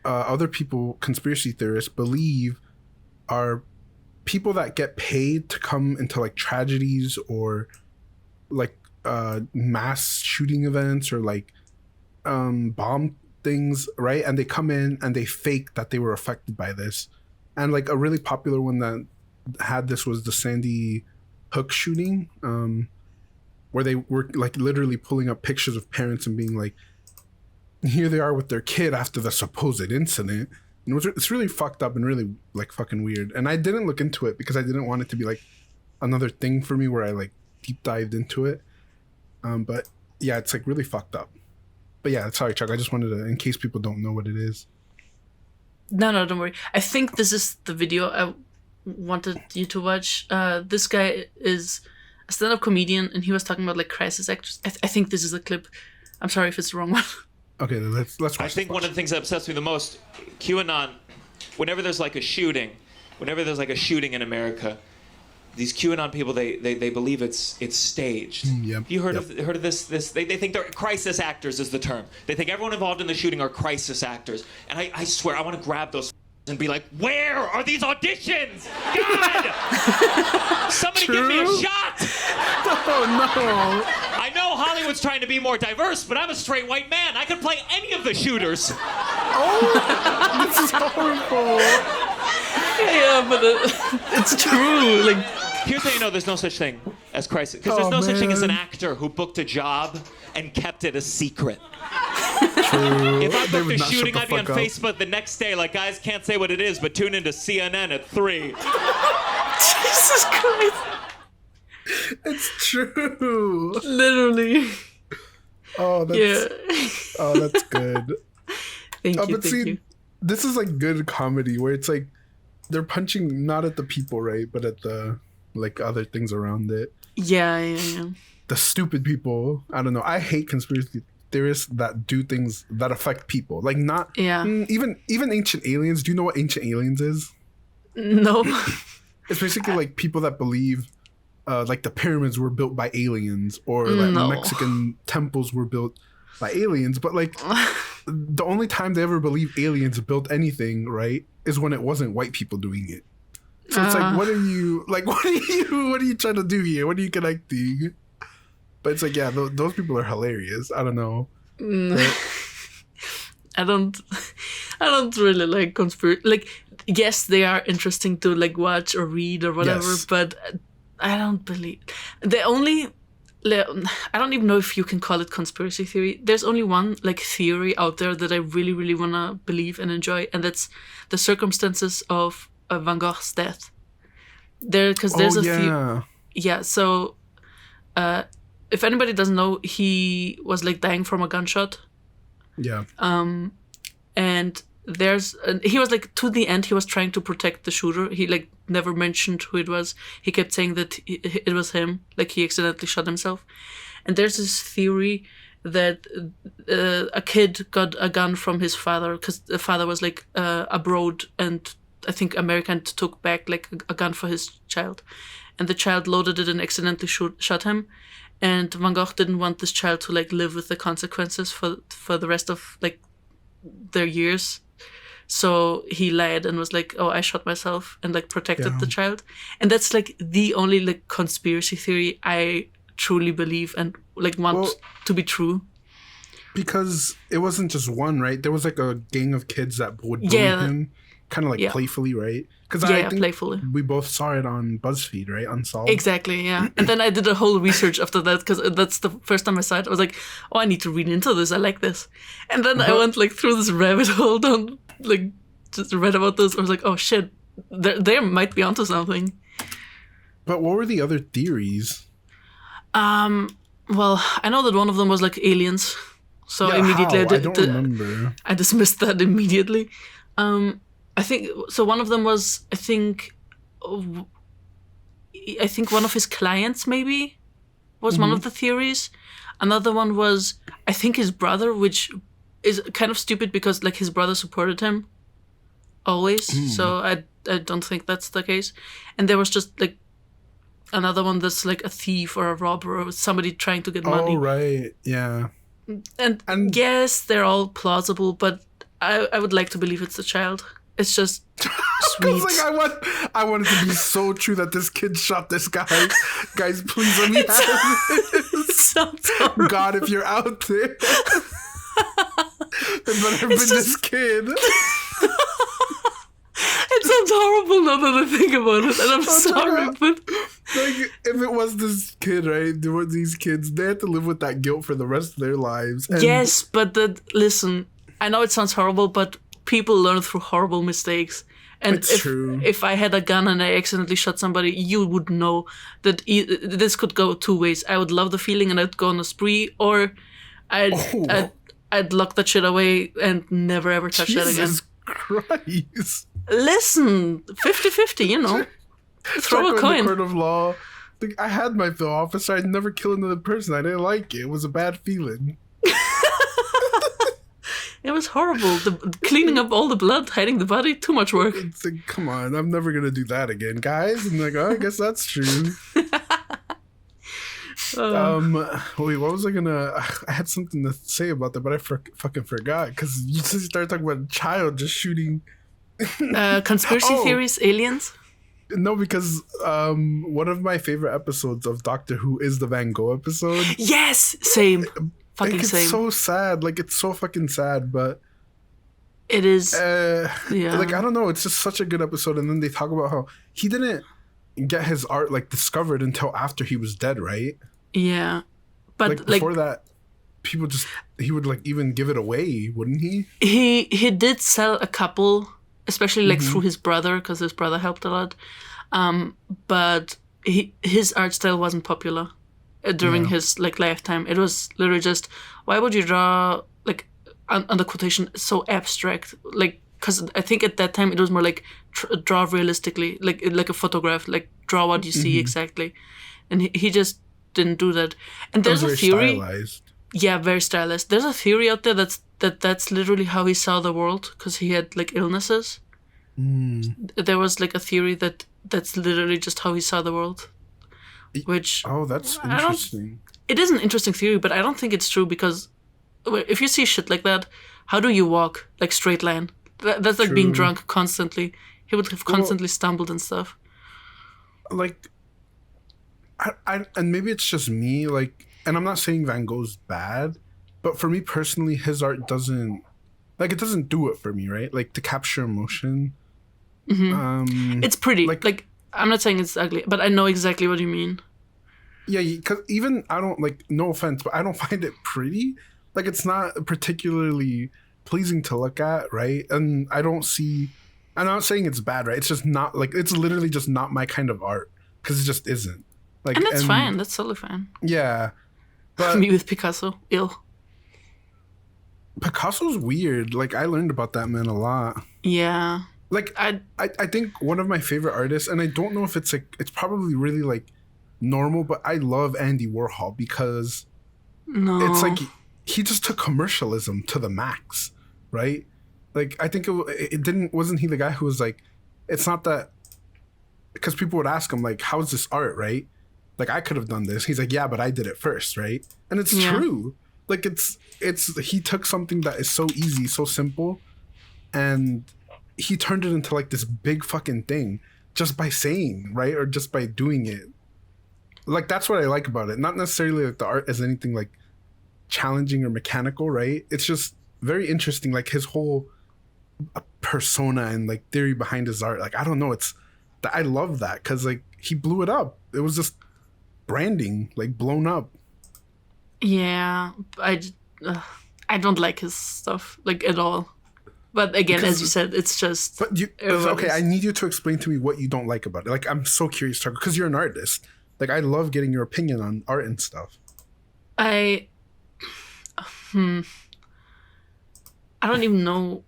Other people, conspiracy theorists, believe are people that get paid to come into like tragedies or like mass shooting events or like bomb things, right? And they come in and they fake that they were affected by this. And like a really popular one that had this was the Sandy Hook shooting, where they were like literally pulling up pictures of parents and being like, here they are with their kid after the supposed incident. And it's really fucked up and really like fucking weird. And I didn't look into it because I didn't want it to be like another thing for me where I like deep dived into it. But yeah, it's like really fucked up. But yeah, sorry, Chuck. I just wanted to, in case people don't know what it is. No, don't worry. I think this is the video I wanted you to watch. This guy is a stand-up comedian, and he was talking about like crisis actors. I think this is a clip. I'm sorry if it's the wrong one. Okay, let's watch. I think one of the things that upsets me the most, QAnon, whenever there's like a shooting in America, these QAnon people they believe it's staged. Yep, You heard of this? They think they're crisis actors is the term. They think everyone involved in the shooting are crisis actors. And I swear I want to grab those and be like, where are these auditions? God! Somebody give me a shot! Oh no! I know Hollywood's trying to be more diverse, but I'm a straight white man. I could play any of the shooters. Oh, this is horrible. Yeah, but it's true. Like, here's how you know there's no such thing as crisis. Because there's no such thing as an actor who booked a job and kept it a secret. True. If I They booked would a not shooting, shut I'd the be on fuck up. Facebook the next day like, guys, can't say what it is, but tune into CNN at 3. Jesus Christ. It's true. Literally. Oh, that's that's good. Thank you. But see, this is like good comedy where it's like they're punching not at the people, right, but at the like other things around it. Yeah. The stupid people. I don't know. I hate conspiracy theorists that do things that affect people. Like not even ancient aliens. Do you know what ancient aliens is? No. It's basically like people that believe like the pyramids were built by aliens or that Mexican temples were built by aliens. But like the only time they ever believe aliens built anything, right, is when it wasn't white people doing it. So it's like, what are you trying to do here? What are you connecting? But it's like, yeah, those people are hilarious. I don't know. But, I don't really like conspiracy. Like, yes, they are interesting to like watch or read or whatever, Yes. but I don't believe I don't even know if you can call it conspiracy theory. There's only one like theory out there that I really, really wanna believe and enjoy, and that's the circumstances of Van Gogh's death. Because there's yeah. So if anybody doesn't know, he was like dying from a gunshot. Yeah. And he was like, to the end, he was trying to protect the shooter. He like never mentioned who it was. He kept saying that it was him, like he accidentally shot himself. And there's this theory that a kid got a gun from his father because the father was like abroad, and I think America, and took back like a gun for his child, and the child loaded it and accidentally shot him. And Van Gogh didn't want this child to like live with the consequences for the rest of like their years. So he lied and was like, "Oh, I shot myself," and like protected the child. And that's like the only like conspiracy theory I truly believe and like want to be true. Because it wasn't just one, right? There was like a gang of kids that would bully him, kind of like playfully, right? Because I think playfully. We both saw it on BuzzFeed, right? Unsolved. Exactly, yeah. And then I did a whole research after that because that's the first time I saw it. I was like, "Oh, I need to read into this. I like this." And then I went like through this rabbit hole down, like just read about this. I was like, "Oh shit, they might be onto something." But what were the other theories? Well, I know that one of them was like aliens. So immediately I don't remember. I dismissed that immediately. I think so. One of them was I think one of his clients maybe was one of the theories. Another one was I think his brother, which is kind of stupid because like his brother supported him always. So I don't think that's the case. And there was just like another one that's like a thief or a robber or somebody trying to get money. Oh right, yeah. And yes, they're all plausible, but I would like to believe it's the child. It's just sweet. Like I want it to be so true that this kid shot this guy. Guys, please let me have this. God, if you're out there, it better have been this kid. It sounds horrible now that I think about it, and I'm sorry, but like if it was this kid, right? There were these kids. They had to live with that guilt for the rest of their lives. And yes, but listen, I know it sounds horrible, but people learn through horrible mistakes. And if I had a gun and I accidentally shot somebody, you would know that this could go two ways. I would love the feeling and I'd go on a spree, or I'd lock that shit away and never ever touch that again. Jesus Christ. Listen, 50-50, you know. Throw a coin. In the court of law. Like, I had my fill, officer. I'd never kill another person. I didn't like it. It was a bad feeling. It was horrible. Cleaning up all the blood, hiding the body, too much work. It's like, come on, I'm never gonna do that again, guys. And like, oh, I guess that's true. Wait, what was I gonna? I had something to say about that, but I fucking forgot because you just started talking about a child just shooting. Conspiracy theories, aliens. No, because one of my favorite episodes of Doctor Who is the Van Gogh episode. Yes, same. Fucking it's same. So sad. Like it's so fucking sad, but it is. Like I don't know. It's just such a good episode, and then they talk about how he didn't get his art like discovered until after he was dead, right? Yeah, but like before that, people he would like even give it away, wouldn't he? He did sell a couple, especially like through his brother, because his brother helped a lot. But his art style wasn't popular during his like lifetime. It was literally just, why would you draw like under quotation so abstract? Like, because I think at that time it was more like draw realistically, like a photograph, like draw what you see exactly, and he just didn't do that. And there's a theory. Stylized. Yeah, very stylized. There's a theory out there that's literally how he saw the world, because he had like illnesses. There was like a theory that's literally just how he saw the world. Which that's interesting. It is an interesting theory, but I don't think it's true, because if you see shit like that, how do you walk like straight line? That's like being drunk constantly. He would have constantly stumbled and stuff. Like, I and maybe it's just me, like, and I'm not saying Van Gogh's bad, but for me personally, his art doesn't, like, it doesn't do it for me, right? Like, to capture emotion. It's pretty. Like, I'm not saying it's ugly, but I know exactly what you mean. Yeah, because even I don't, like, no offense, but I don't find it pretty. Like, it's not particularly pleasing to look at, right? And I don't see, I'm not saying it's bad, right? It's just not, like, it's literally just not my kind of art, because it just isn't. Like, And that's fine. That's totally fine. Yeah. But Me with Picasso, ill. Picasso's weird. Like, I learned about that man a lot. Yeah. Like, I think one of my favorite artists, and I don't know if it's like, it's probably really like normal, but I love Andy Warhol because it's like he just took commercialism to the max, right? Like, I think wasn't he the guy who was like, it's not that, because people would ask him like, how's this art, right? Like, I could have done this. He's like, yeah, but I did it first, right? And it's true. Like, it's he took something that is so easy, so simple, and he turned it into like this big fucking thing just by saying, right? Or just by doing it. Like, that's what I like about it. Not necessarily like the art as anything like challenging or mechanical, right? It's just very interesting. Like, his whole persona and like theory behind his art. Like, I don't know. I love that because like he blew it up. It was just branding, like blown up. Yeah, I don't like his stuff like at all. But again, as you said, it's just. But okay, I need you to explain to me what you don't like about it. Like, I'm so curious, Tucker, because you're an artist. Like, I love getting your opinion on art and stuff. I don't even know.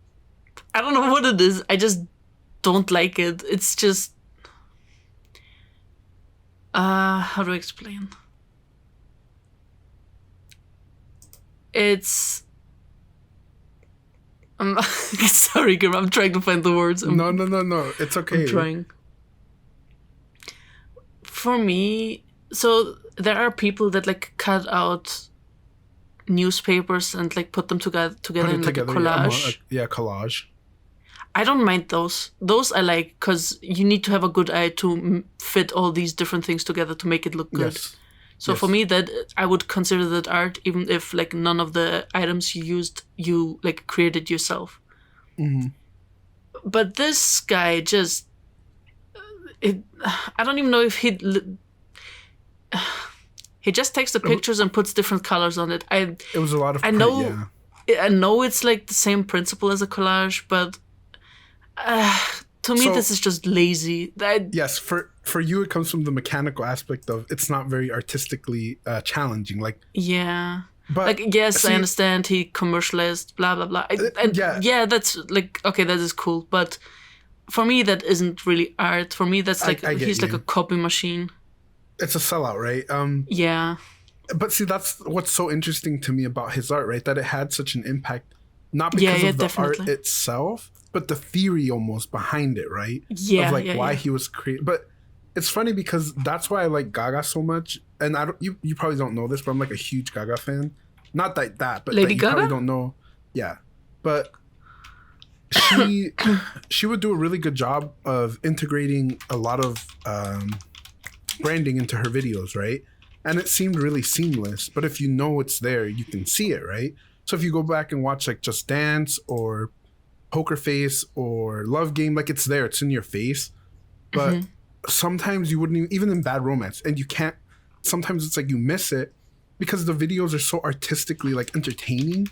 I don't know what it is. I just don't like it. It's just. How do I explain? It's. Sorry, Girm, I'm trying to find the words. No. It's okay. I'm trying. For me, so there are people that like cut out newspapers and like put them together in like a collage. Collage. I don't mind those. Those I like because you need to have a good eye to fit all these different things together to make it look good. Yes. So for me, that I would consider that art, even if like none of the items you used, you like created yourself. Mm-hmm. But this guy just, I don't even know if he just takes the pictures and puts different colors on it. It was a lot of. I know it's like the same principle as a collage, but to me, this is just lazy. Yes, for you, it comes from the mechanical aspect of it's not very artistically challenging. Like, yeah, but like yes, I understand he commercialized blah blah blah. That's like okay, that is cool. But for me, that isn't really art. For me, that's like he's like a copy machine. It's a sellout, right? Yeah. But see, that's what's so interesting to me about his art, right? That it had such an impact, not because of the art itself, but the theory almost behind it, right? Yeah. Of like why he was created. But it's funny because that's why I like Gaga so much. And you probably don't know this, but I'm like a huge Gaga fan. Not that, but Lady you Gaga? probably don't know. Yeah. But she would do a really good job of integrating a lot of branding into her videos, right? And it seemed really seamless. But if you know it's there, you can see it, right? So if you go back and watch like Just Dance or Poker Face or Love Game, like it's there, it's in your face. But sometimes you wouldn't even in Bad Romance, and you can't, sometimes it's like you miss it because the videos are so artistically like entertaining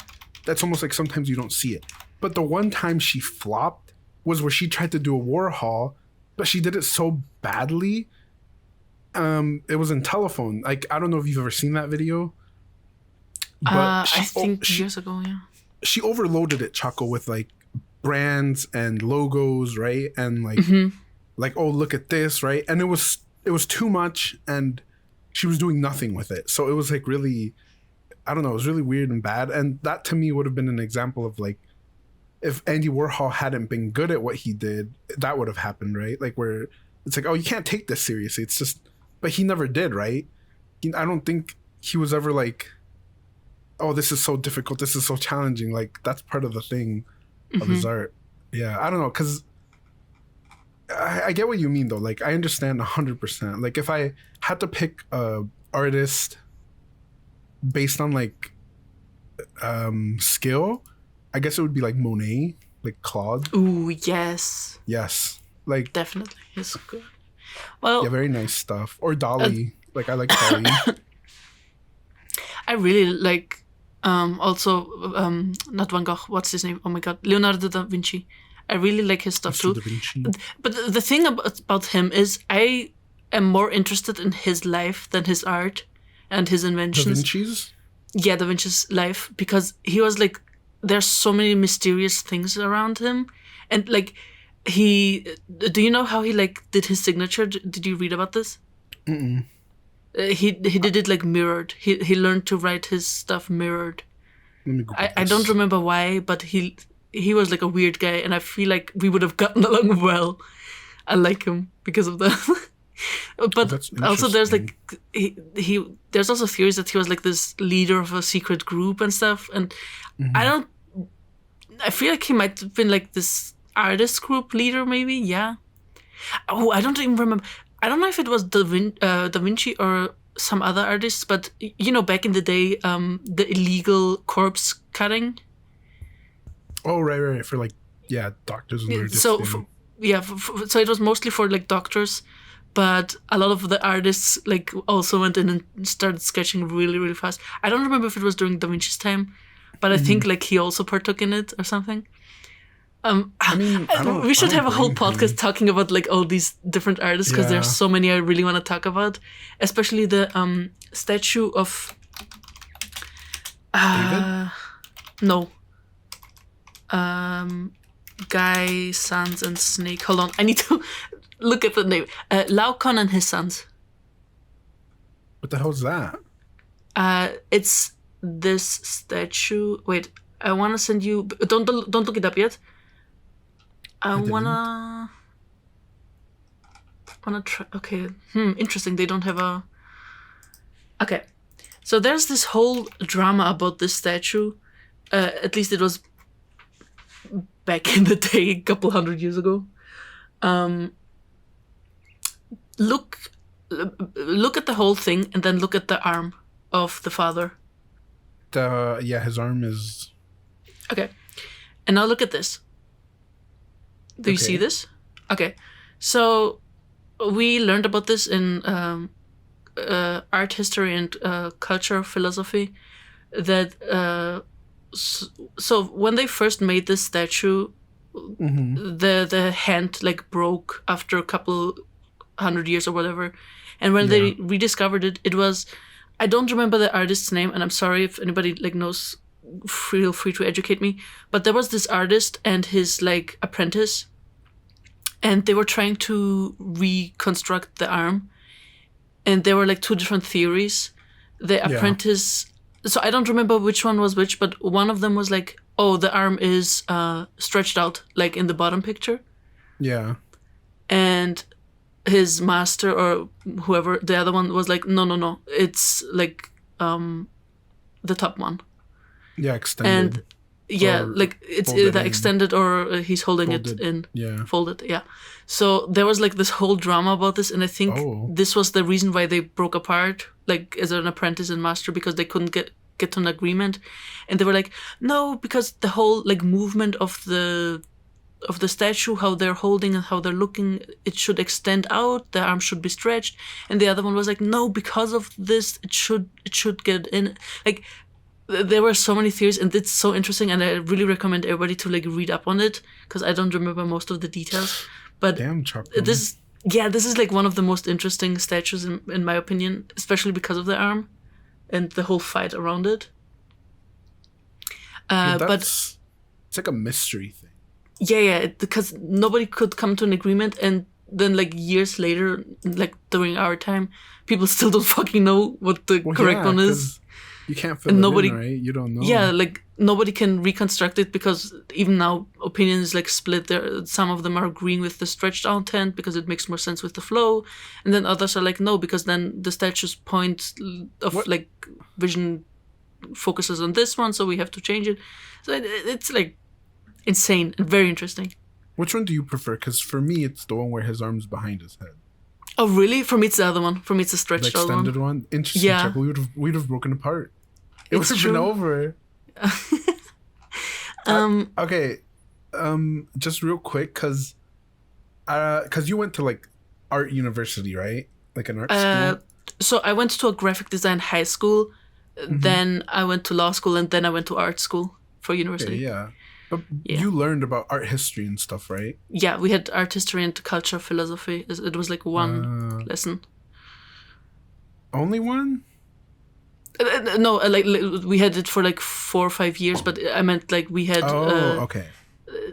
that's almost like sometimes you don't see it. But the one time she flopped was where she tried to do a Warhol, but she did it so badly. It was in Telephone. Like, I don't know if you've ever seen that video. But I think years ago, yeah. She overloaded it, Choco, with like brands and logos, right? And like, like, oh, look at this, right? And it was too much, and she was doing nothing with it. So it was like really, I don't know, it was really weird and bad. And that to me would have been an example of like, if Andy Warhol hadn't been good at what he did, that would have happened, right? Like where it's like, oh, you can't take this seriously. It's just, but he never did, right? I don't think he was ever like, oh, this is so difficult, this is so challenging. Like that's part of the thing of his art. Yeah, I don't know, because I get what you mean though. Like I understand 100%. Like if I had to pick a artist based on like skill, I guess it would be like Monet, like Claude. Ooh, yes, Yes, like definitely, it's good. Well, yeah, very nice stuff. Or Dali. Like I like Dali. I really like also not Van Gogh. What's his name? Oh my god, Leonardo da Vinci. I really like his stuff too. Da Vinci. But the thing about him is, I am more interested in his life than his art and his Da inventions. Vinci's? Yeah, Da Vinci's life, because he was like, there's so many mysterious things around him, and like do you know how he like did his signature? Did you read about this? Mm-mm. He did it like mirrored. He learned to write his stuff mirrored. Let me Google I this. don't remember why, but he was like a weird guy, and I feel like we would have gotten along well. I like him because of that. But that's also there's interesting. like there's also theories that he was like this leader of a secret group and stuff, and I feel like he might have been like this artist group leader, maybe. Yeah. Oh, I don't even remember. I don't know if it was Da Vinci or some other artists, but you know, back in the day, the illegal corpse cutting. Oh, right. For like, yeah, doctors and artists. So yeah. so it was mostly for like doctors, but a lot of the artists like also went in and started sketching really, really fast. I don't remember if it was during Da Vinci's time, but I think like he also partook in it or something. I mean, We should I don't have a whole blame him. podcast talking about like all these different artists, because Yeah. there's so many I really want to talk about, especially the statue of David? no Guy, Sons and Snake. Hold on, I need to look at the name. Laocoon and his sons. What the hell's that? It's this statue. Wait, I want to send you. Don't look it up yet. I didn't. wanna try. Okay. Interesting. They don't have a. Okay, so there's this whole drama about this statue. At least it was back in the day, a couple hundred years ago. Look at the whole thing, and then look at the arm of the father. His arm is. Okay, and now look at this. Do you see Okay. this? Okay, so we learned about this in art history and culture philosophy, that so when they first made this statue, the hand like broke after a couple 100 years or whatever, and when they rediscovered it, it was, I don't remember the artist's name, and I'm sorry if anybody like knows, feel free to educate me, but there was this artist and his like apprentice, and they were trying to reconstruct the arm, and there were like two different theories. The apprentice, so I don't remember which one was which, but one of them was like, oh, the arm is stretched out like in the bottom picture, Yeah. and his master or whoever, the other one, was like, no, it's like the top one. Yeah, extended. And yeah, Or like it's folded either in. extended or he's holding Folded. it in. Yeah. Folded, yeah. So there was like this whole drama about this, and I think Oh. this was the reason why they broke apart, like as an apprentice and master, because they couldn't get to an agreement. And they were like, no, because the whole like movement of the statue, how they're holding and how they're looking, it should extend out, the arm should be stretched. And the other one was like, no, because of this, it should get in. Like, there were so many theories, and it's so interesting, and I really recommend everybody to like read up on it, because I don't remember most of the details. But Damn, Choco. this is like one of the most interesting statues in my opinion, especially because of the arm and the whole fight around it. But It's like a mystery thing. yeah, because nobody could come to an agreement, and then like years later, like during our time, people still don't fucking know what the Well, correct yeah, one is. 'cause you can't fill And it nobody- in, right? You don't know. Yeah, like nobody can reconstruct it, because even now opinions like split. There, some of them are agreeing with the stretched out hand because it makes more sense with the flow, and then others are like, no, because then the statue's point of What- like vision focuses on this one, so we have to change it. So it's like insane and very interesting. Which one do you prefer? Because for me, it's the one where his arm's behind his head. Oh, really? For me, it's the other one. For me, it's a The stretched out extended one. one? Interesting, Yeah. Chuck. We'd have broken apart. It would It's have been true. over. Okay. Just real quick, because you went to like art university, right? Like an art school? So I went to a graphic design high school, then I went to law school, and then I went to art school for Okay, university. yeah. But Yeah. you learned about art history and stuff, right? Yeah, we had art history and culture philosophy. It was like one lesson. Only one? No, like we had it for like 4 or 5 years, but I meant like we had. Okay.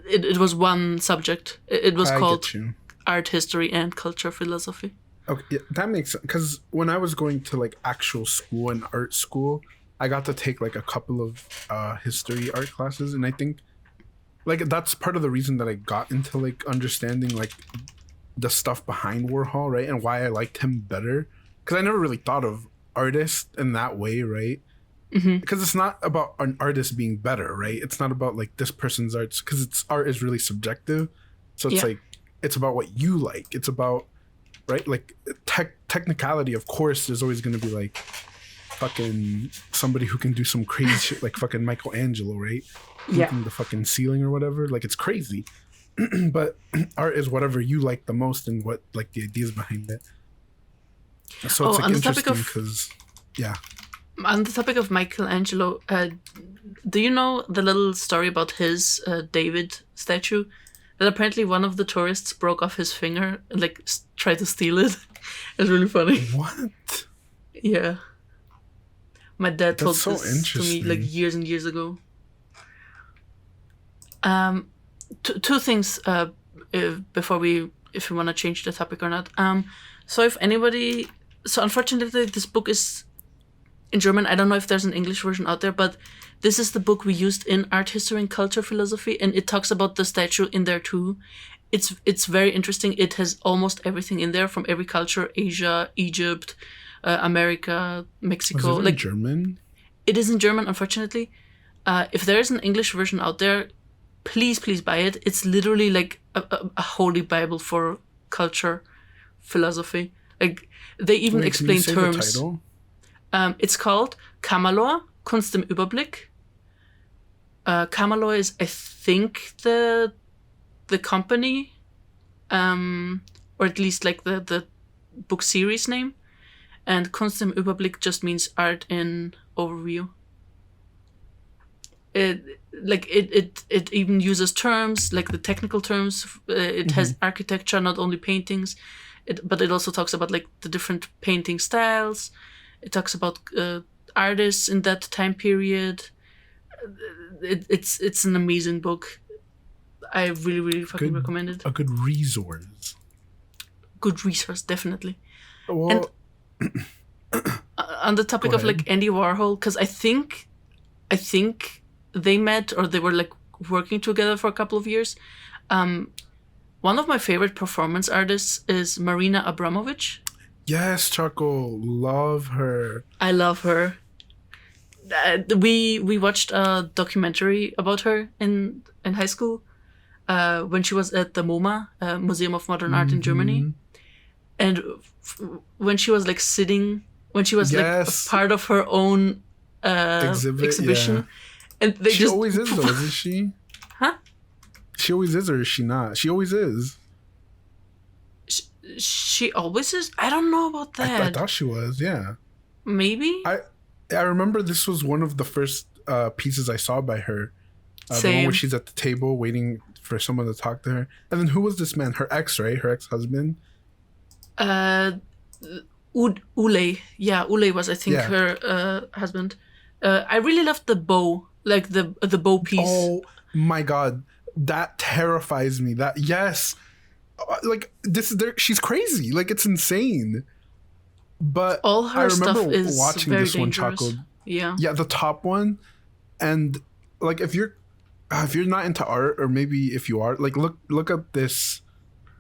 It was one subject. It was I called get you. art history and culture philosophy. Okay, yeah, that makes sense. Because when I was going to like actual school and art school, I got to take like a couple of history art classes, and I think like that's part of the reason that I got into like understanding like the stuff behind Warhol, right, and why I liked him better. Because I never really thought of artists in that way, right? Because it's not about an artist being better, right? It's not about like this person's art, because it's art is really subjective. So it's Yeah. like it's about what you like. It's about right, like technicality. Of course, there's always going to be like fucking somebody who can do some crazy shit, like fucking Michelangelo, right? Yeah. Painting the fucking ceiling or whatever. Like it's crazy, but art is whatever you like the most and what like the ideas behind it. So it's Oh, like on the topic interesting of- because yeah. On the topic of Michelangelo, do you know the little story about his David statue? That apparently one of the tourists broke off his finger and like tried to steal it. It's really funny. What? Yeah. My dad told so this to me like interesting. years and years ago. Two things before if we want to change the topic or not. So unfortunately this book is in German. I don't know if there's an English version out there, but this is the book we used in art history and culture philosophy, and it talks about the statue in there too. It's very interesting. It has almost everything in there from every culture: Asia, Egypt, America, Mexico. Was it in German? It is in German, unfortunately. If there is an English version out there, please buy it. It's literally like a holy Bible for culture philosophy. Like they even Wait, can you explain say terms. the title? It's called Kamalor, Kunst im Überblick. Kamalor is, I think, the company, or at least like the book series name. And Kunst im Überblick just means art in overview. It even uses terms like the technical terms. It has architecture, not only paintings, but it also talks about like the different painting styles. It talks about artists in that time period. It's an amazing book. I really fucking recommend it. A good resource. Good resource, definitely. Well, On the topic Go of like ahead. Andy Warhol, because I think they met or they were like working together for a couple of years. One of my favorite performance artists is Marina Abramović. yes, Choco, love her. I love her. We watched a documentary about her in high school when she was at the MoMA, Museum of Modern Art in Germany, and when she was like sitting, when she was like Yes. a part of her own exhibition, yeah. and they She just always is though, isn't she? Huh? She always is, or is she not? She always is. She always is. I don't know about that. I thought she was, yeah. Maybe. I remember this was one of the first pieces I saw by her. The one Same. where she's at the table waiting for someone to talk to her. And then who was this man? Her ex, right? Her ex-husband? Ule. Yeah, Ule was I think Yeah. her husband. I really loved the bow, like the bow piece. Oh my god. That terrifies me. That, yes. Like, this is she's crazy. Like, it's insane. But All her I remember stuff is watching very this one, dangerous. Choco. Yeah. Yeah, the top one. And like if you're not into art, or maybe if you are, like look up this,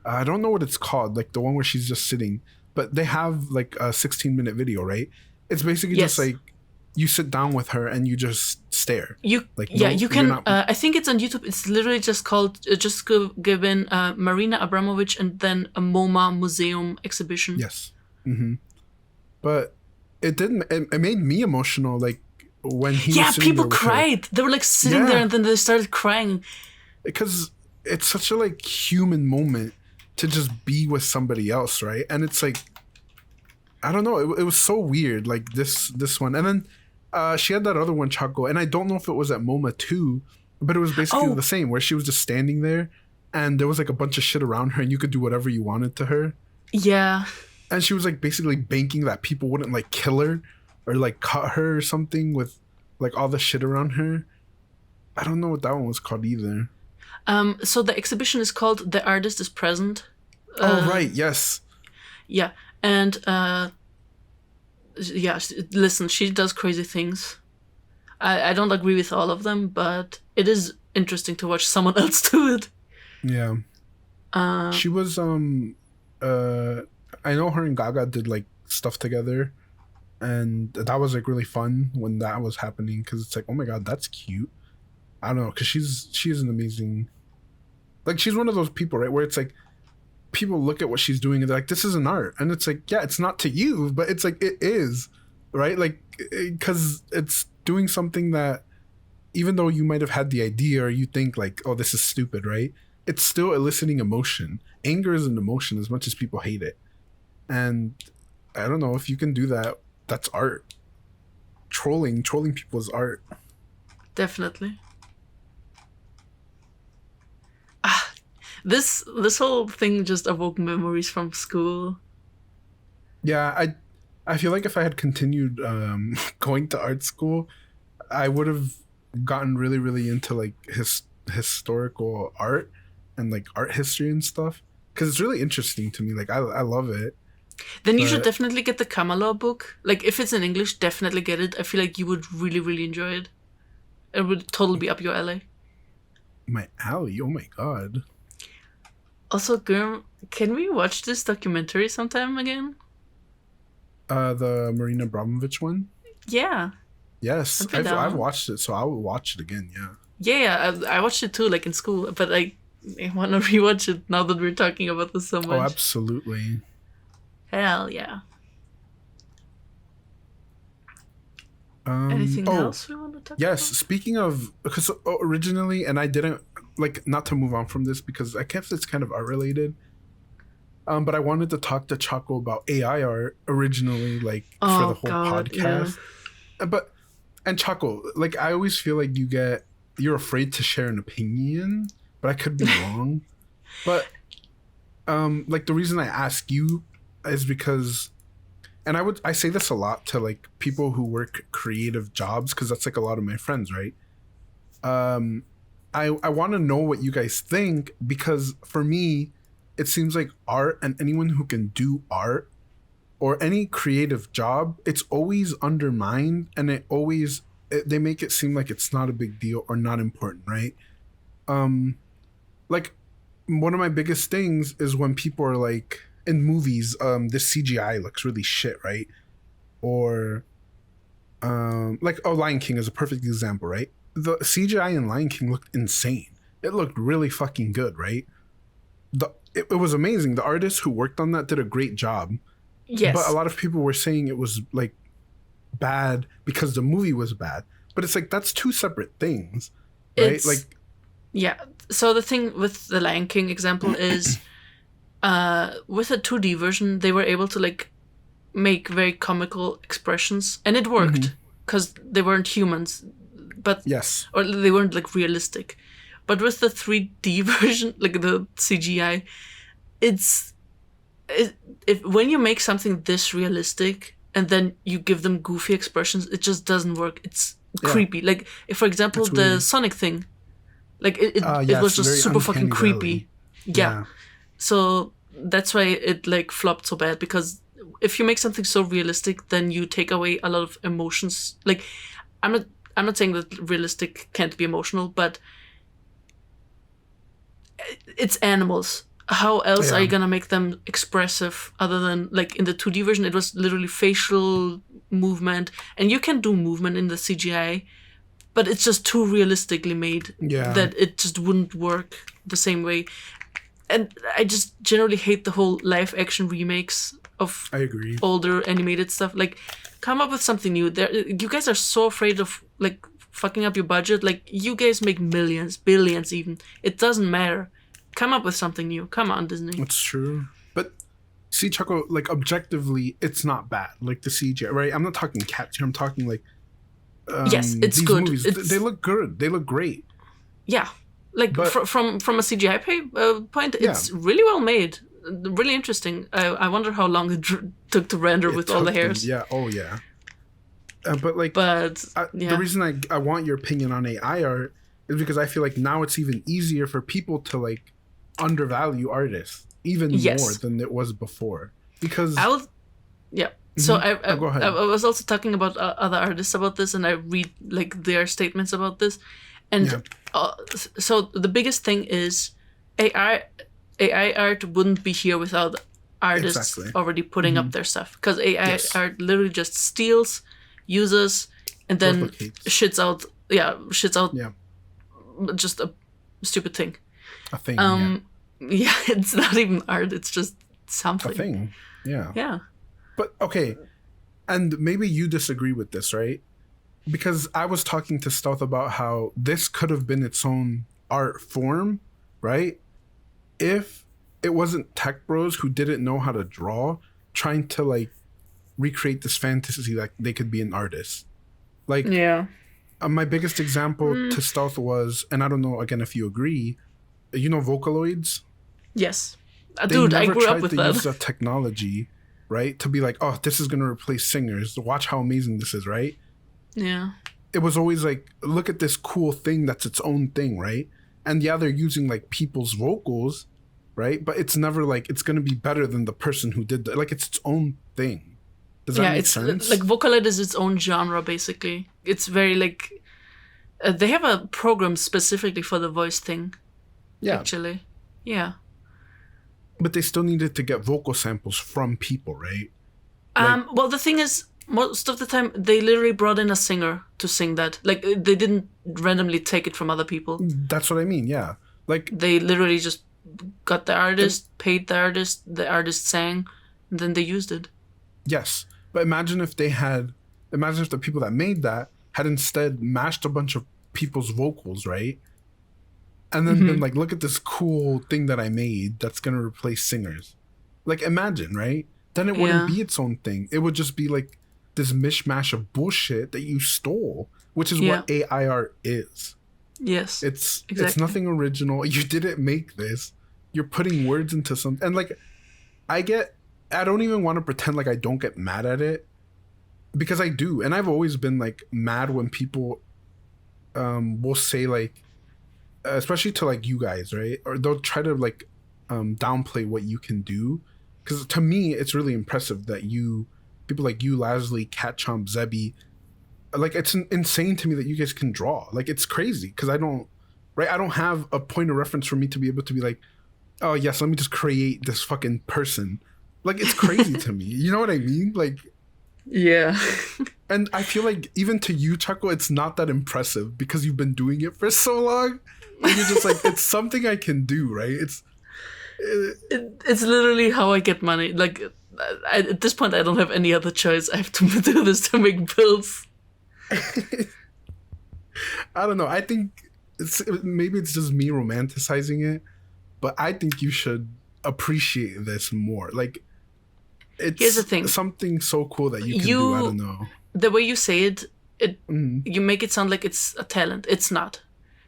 I don't know what it's called, like the one where she's just sitting, but they have like a 16-minute video, right? It's basically Yes. just like you sit down with her and you just stare. You you're can. not- I think it's on YouTube. It's literally just called. Just give in Marina Abramovic and then a MoMA museum exhibition. Yes. But it didn't. It made me emotional. Like when he was sitting people there with her. cried. They were like sitting there and then they started crying. Because it's such a like human moment to just be with somebody else, right? And it's like, I don't know, it was so weird, like this one. And then she had that other one, Choco, and I don't know if it was at MoMA too, but it was basically the same, where she was just standing there and there was like a bunch of shit around her and you could do whatever you wanted to her. Yeah. And she was like basically banking that people wouldn't like kill her or like cut her or something with like all the shit around her. I don't know what that one was called either. So the exhibition is called The Artist is Present. Oh, right. Yes. Yeah. And, listen, she does crazy things. I don't agree with all of them, but it is interesting to watch someone else do it. Yeah. She was, I know her and Gaga did like stuff together, and that was like really fun when that was happening, because it's like, oh my God, that's cute. I don't know, because she is an amazing, like, she's one of those people, right, where it's like people look at what she's doing and they're like, this is an art, and it's like, yeah, it's not to you, but it's like, it is, right? Like, because it's doing something that, even though you might have had the idea or you think like, oh, this is stupid, right, it's still eliciting emotion. Anger is an emotion as much as people hate it, and I don't know, if you can do that, that's art. Trolling people is art. Definitely. This whole thing just awoke memories from school. Yeah, I feel like if I had continued going to art school, I would have gotten really, really into like historical art and like art history and stuff, because it's really interesting to me. Like I love it. Then you should definitely get the Kamala book. Like, if it's in English, definitely get it. I feel like you would really, really enjoy it. It would totally be up your alley. My alley? Oh my God. Also, Girm, can we watch this documentary sometime again? The Marina Abramovic one? Yeah. Yes, I've watched it, so I will watch it again, yeah. Yeah, I watched it too, like in school, but I want to rewatch it now that we're talking about this so much. Oh, absolutely. Hell yeah. Anything else we want to talk about? Yes, speaking of, because originally, and I didn't, like, not to move on from this because I guess it's kind of art related, but I wanted to talk to Choco about AI art originally, like, for the whole podcast. Yeah. And Choco, like, I always feel like you're afraid to share an opinion, but I could be wrong. But, like, the reason I ask you is because, and I say this a lot to like people who work creative jobs, because that's like a lot of my friends, right? I want to know what you guys think, because for me, it seems like art and anyone who can do art or any creative job, it's always undermined, and they make it seem like it's not a big deal or not important, right? Like, one of my biggest things is when people are like, in movies, this CGI looks really shit, right? Or like, Lion King is a perfect example, right? The CGI in Lion King looked insane. It looked really fucking good, right? It was amazing. The artists who worked on that did a great job. Yes. But a lot of people were saying it was like bad because the movie was bad. But it's like, that's two separate things, right? Yeah. So the thing with the Lion King example is, with a 2D version, they were able to like make very comical expressions, and it worked because they weren't humans, but yes, or they weren't like realistic. But with the 3D version, like the CGI, when you make something this realistic and then you give them goofy expressions, it just doesn't work. It's creepy. Like, if, for example, the Sonic thing, like it was just super fucking creepy. Yeah. So that's why it like flopped so bad, because if you make something so realistic, then you take away a lot of emotions. Like, I'm not saying that realistic can't be emotional, but it's animals. How else are you gonna make them expressive other than, like, in the 2D version, it was literally facial movement, and you can do movement in the CGI, but it's just too realistically made that it just wouldn't work the same way. And I just generally hate the whole live action remakes of I agree. older animated stuff. Like, come up with something new. You guys are so afraid of like fucking up your budget. Like, you guys make millions, billions even. It doesn't matter. Come up with something new. Come on, Disney. It's true. But see, Choco, like objectively, it's not bad. Like the CGI, right? I'm not talking cats here. I'm talking like yes, it's good. Movies, they look good. They look great. Yeah, like from a CGI point, it's really well made. Really interesting. I wonder how long it took to render with all the hairs. Yeah. Oh yeah. But the reason I want your opinion on AI art is because I feel like now it's even easier for people to like undervalue artists even more than it was before. Because So I go ahead. I was also talking about other artists about this, and I read like their statements about this, and so the biggest thing is AI art wouldn't be here without artists already putting up their stuff, because AI art literally just steals, uses, and then shits out just a stupid thing. A thing. Yeah, it's not even art, it's just something. A thing. Yeah. Yeah. But okay, and maybe you disagree with this, right? Because I was talking to Stealth about how this could have been its own art form, right? If it wasn't tech bros who didn't know how to draw trying to like recreate this fantasy that they could be an artist. Like, my biggest example to Stealth was, and I don't know again if you agree, you know Vocaloids? Yes. Dude, I grew up with that. They never tried to use the technology, right? To be like, oh, this is going to replace singers. Watch how amazing this is, right? Yeah. It was always like, look at this cool thing that's its own thing, right? And yeah, they're using like people's vocals, right? But it's never like it's going to be better than the person who did that. Like, it's its own thing. Does that make sense? Like Vocaloid is its own genre, basically. It's very like... they have a program specifically for the voice thing. Yeah. Actually. Yeah. But they still needed to get vocal samples from people, right? Well, the thing is, most of the time, they literally brought in a singer to sing that. Like, they didn't randomly take it from other people. That's what I mean, yeah. Like, they literally just got the artist, paid the artist sang, and then they used it. Yes. But imagine if the people that made that had instead mashed a bunch of people's vocals, right? And then been like, look at this cool thing that I made that's going to replace singers. Like, imagine, right? Then it wouldn't be its own thing. It would just be like this mishmash of bullshit that you stole, which is what AI art is. Yes. It's nothing original. You didn't make this. You're putting words into something. And like, I don't even want to pretend like I don't get mad at it, because I do. And I've always been like mad when people will say like, especially to like you guys, right? Or they'll try to like downplay what you can do. Because to me, it's really impressive that people like you, Lasley, Cat Chomp, Zebby, like it's insane to me that you guys can draw. Like, it's crazy because I don't have a point of reference for me to be able to be like, oh yes, let me just create this fucking person. Like, it's crazy to me. You know what I mean? Like, yeah. And I feel like even to you, Choco, it's not that impressive because you've been doing it for so long. And you're just like, it's something I can do, right? It's literally how I get money. Like, at this point, I don't have any other choice. I have to do this to make bills. I don't know. I think maybe it's just me romanticizing it, but I think you should appreciate this more. Like, here's the thing. Something so cool that you can do. I don't know. The way you say it, you make it sound like it's a talent. It's not.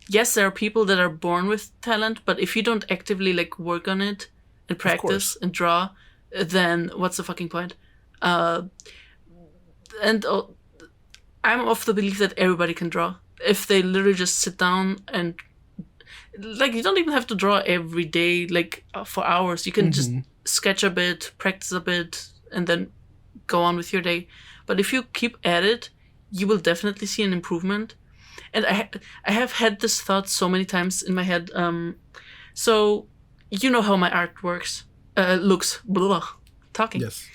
Yes, there are people that are born with talent, but if you don't actively like work on it and practice and draw, then what's the fucking point? I'm of the belief that everybody can draw if they literally just sit down and like, you don't even have to draw every day, like for hours. You can just sketch a bit, practice a bit, and then go on with your day. But if you keep at it, you will definitely see an improvement. And I have had this thought so many times in my head. So you know how my art looks. Talking. Yes.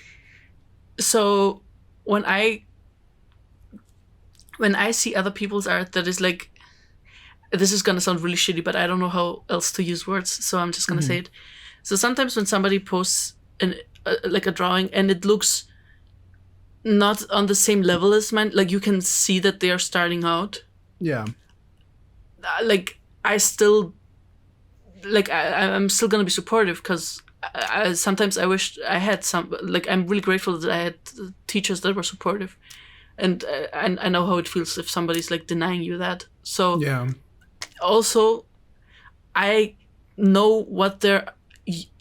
So when I when I see other people's art that is like, this is gonna sound really shitty, but I don't know how else to use words, so I'm just gonna say it. So sometimes when somebody posts like a drawing and it looks not on the same level as mine, like you can see that they are starting out. Yeah. Like I still, like I'm still gonna be supportive because sometimes I wish I had some. Like I'm really grateful that I had teachers that were supportive, and I know how it feels if somebody's like denying you that. So Yeah. also, I know what their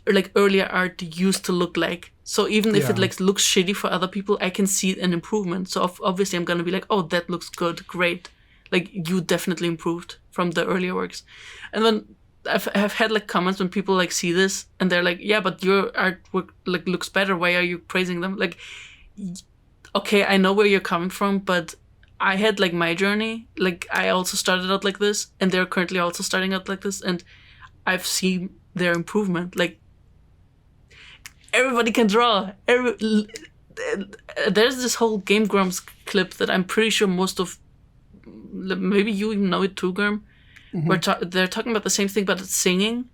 like earlier art used to look like. So even if it like looks shitty for other people, I can see an improvement. So obviously I'm gonna be like, oh, that looks good, great. Like you definitely improved from the earlier works. And then I've had like comments when people like see this and they're like, yeah, but your artwork like looks better. Why are you praising them? Like, okay, I know where you're coming from, but I had like my journey. Like I also started out like this, and they're currently also starting out like this, and I've seen their improvement. Like everybody can draw. There's this whole Game Grumps clip that I'm pretty sure most of, maybe you even know it too, Germ. Where they're talking about the same thing, but it's singing.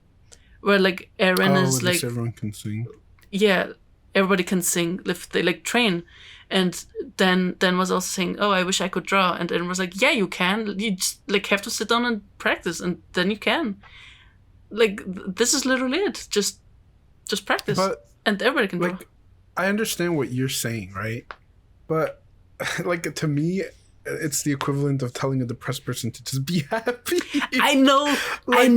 Where like Aaron is like, everyone can sing. yeah, everybody can sing if they like train. And then was also saying, oh, I wish I could draw. And Aaron was like, yeah, you can. You just like have to sit down and practice, and then you can. Like this is literally it. Just practice, and everybody can draw. Like, I understand what you're saying, right? But like to me, it's the equivalent of telling a depressed person to just be happy. I know, like,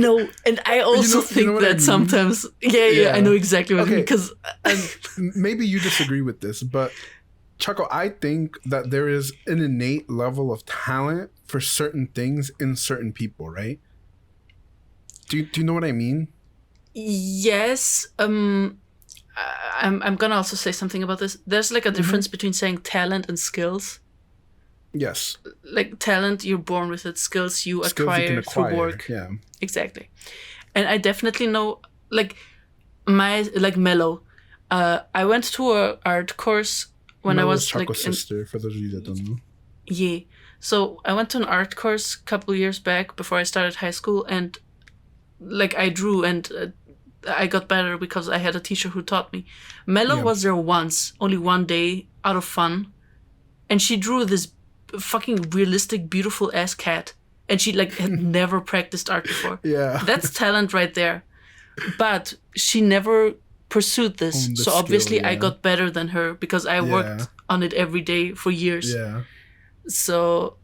and I also think that sometimes. Yeah, I know exactly what you mean. Because maybe you disagree with this, but Choco, I think that there is an innate level of talent for certain things in certain people, right? Do you know what I mean? Yes. I'm gonna also say something about this. There's like a difference between saying talent and skills. Yes. Like talent, you're born with it. Skills you acquire through work. Yeah. Exactly. And I definitely know, like Mello. I went to a art course when I was Choco's like sister, for those of you that don't know. Yeah. So I went to an art course a couple years back before I started high school, and like I drew, and I got better because I had a teacher who taught me. Mello was there once, only one day, out of fun, and she drew this fucking realistic, beautiful ass cat, and she like had never practiced art before. Yeah, that's talent right there. But she never pursued this, so obviously I got better than her because I worked on it every day for years. Yeah. So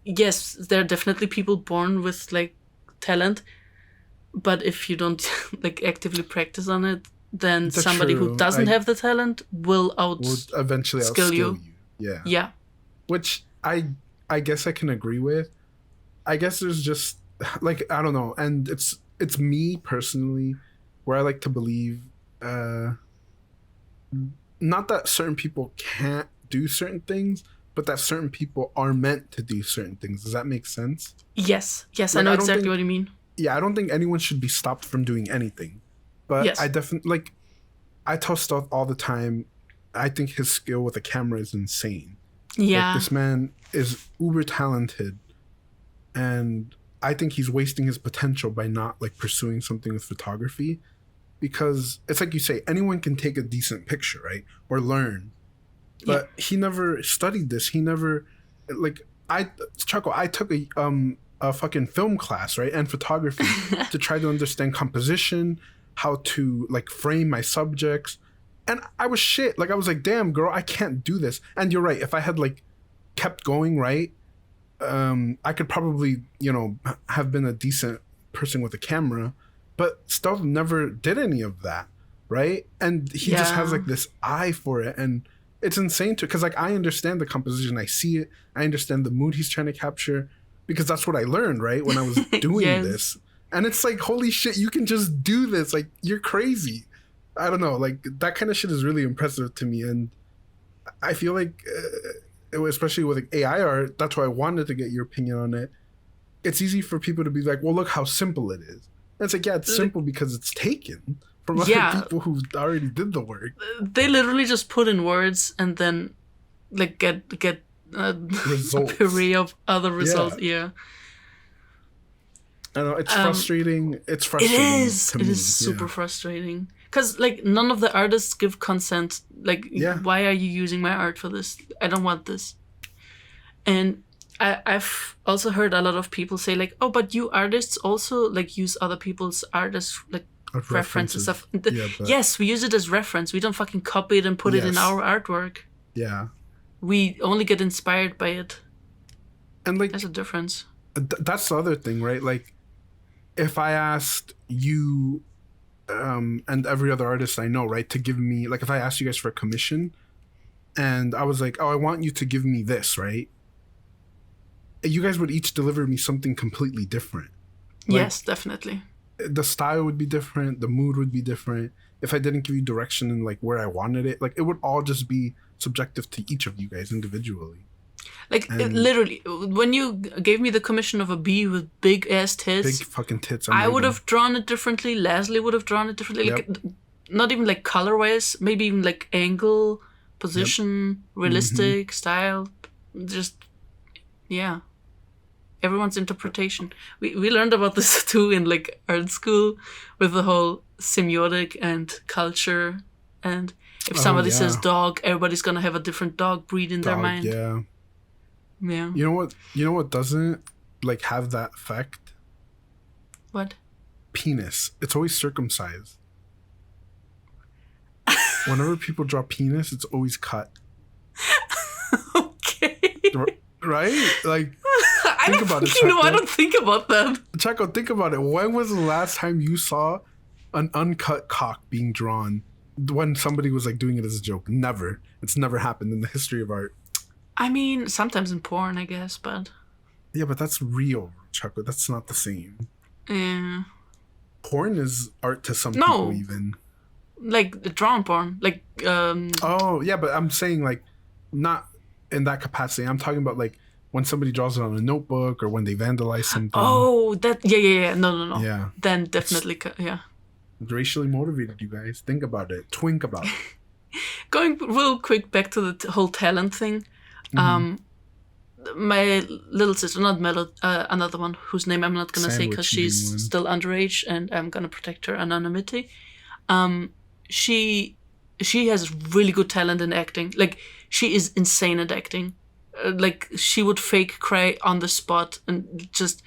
yes, there are definitely people born with like talent, but if you don't like actively practice on it, then that's somebody who doesn't have the talent will eventually skill you. Yeah. Which I guess I can agree with. I guess there's just like, I don't know, and it's me personally where I like to believe not that certain people can't do certain things, but that certain people are meant to do certain things. Does that make sense? Yes, like, I know exactly what you mean. Yeah, I don't think anyone should be stopped from doing anything. But yes. I definitely, like, I tell Stealth all the time, I think his skill with a camera is insane. Yeah. Like, this man is uber talented, and I think he's wasting his potential by not, like, pursuing something with photography. Because it's like you say, anyone can take a decent picture, right? Or learn. But he never studied this. He never, like, I took a fucking film class, right? And photography to try to understand composition, how to, like, frame my subjects. And I was shit. Like, I was like, damn, girl, I can't do this. And you're right. If I had, like, kept going, right, I could probably, have been a decent person with a camera. But Stealth never did any of that, right? And he just has, like, this eye for it. And it's insane too, because, like, I understand the composition. I see it. I understand the mood he's trying to capture, because that's what I learned, right, when I was doing this. And it's like, holy shit, you can just do this. Like, you're crazy. I don't know. Like, that kind of shit is really impressive to me. And I feel like, especially with, like, AI art, that's why I wanted to get your opinion on it. It's easy for people to be like, well, look how simple it is. And it's like, yeah, it's simple because it's taken from other people who already did the work. They literally just put in words and then, like, get Results. array of other results. Yeah. I know it's frustrating. It's frustrating. It is super frustrating because like none of the artists give consent. Like, why are you using my art for this? I don't want this. And I've also heard a lot of people say like, oh, but you artists also like use other people's art as like reference and stuff. Yes, we use it as reference. We don't fucking copy it and put it in our artwork. Yeah. We only get inspired by it. And like, there's a difference. That's the other thing, right? Like, if I asked you and every other artist I know, right, to give me, like, if I asked you guys for a commission and I was like, oh, I want you to give me this, right? You guys would each deliver me something completely different. Like, yes, definitely. The style would be different. The mood would be different. If I didn't give you direction in, like, where I wanted it, like, it would all just be subjective to each of you guys individually. Like, literally, when you gave me the commission of a bee with big ass tits, big fucking tits, I would have drawn it differently. Leslie would have drawn it differently. Like, not even like color wise, maybe even like angle, position, realistic style. Just, yeah. Everyone's interpretation. We learned about this too in like art school with the whole semiotic and culture. And if somebody says dog, everybody's gonna have a different dog breed in their mind. Yeah. Yeah. You know what doesn't like have that effect? What? Penis. It's always circumcised. Whenever people draw penis, it's always cut. Okay. Right? Like, I don't think about that. Choco, think about it. When was the last time you saw an uncut cock being drawn? When somebody was like doing it as a joke? Never. It's never happened in the history of art. I mean, sometimes in porn, I guess, but... Yeah, but that's real, Choco. That's not the same. Yeah. Porn is art to some people, even. Like, drawn porn. Like, Oh, yeah, but I'm saying, like, not in that capacity. I'm talking about, like, when somebody draws it on a notebook or when they vandalize something. Oh, that... Yeah. No. Yeah. Then definitely, yeah. Racially motivated, you guys. Think about it. Twink about it. Going real quick back to the whole talent thing. My little sister, not Melo, another one whose name I'm not gonna say because she's still underage and I'm gonna protect her anonymity. She has really good talent in acting. Like, she is insane at acting. Like, she would fake cry on the spot and just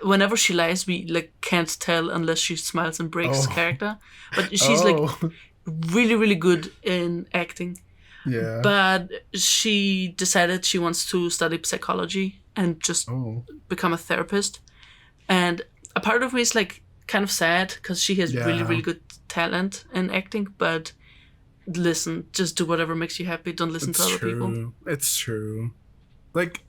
whenever she lies, we like can't tell unless she smiles and breaks character. But she's like really, really good in acting. Yeah. But she decided she wants to study psychology and just become a therapist. And a part of me is like kind of sad because she has really, really good talent in acting. But listen, just do whatever makes you happy. Don't listen to other people. It's true. Like,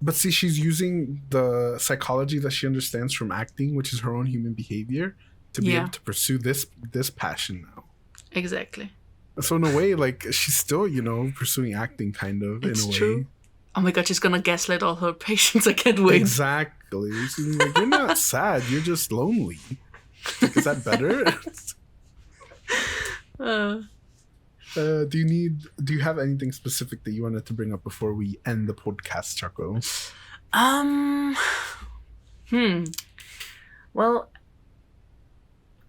but see, she's using the psychology that she understands from acting, which is her own human behavior, to be able to pursue this passion now. Exactly. So in a way, like, she's still, pursuing acting kind of, it's in a way. True. Oh my god, she's gonna gaslight all her patients. I can't wait. Exactly. She's like, you're not sad, you're just lonely. Like, is that better? Do you have anything specific that you wanted to bring up before we end the podcast, Choco? Well,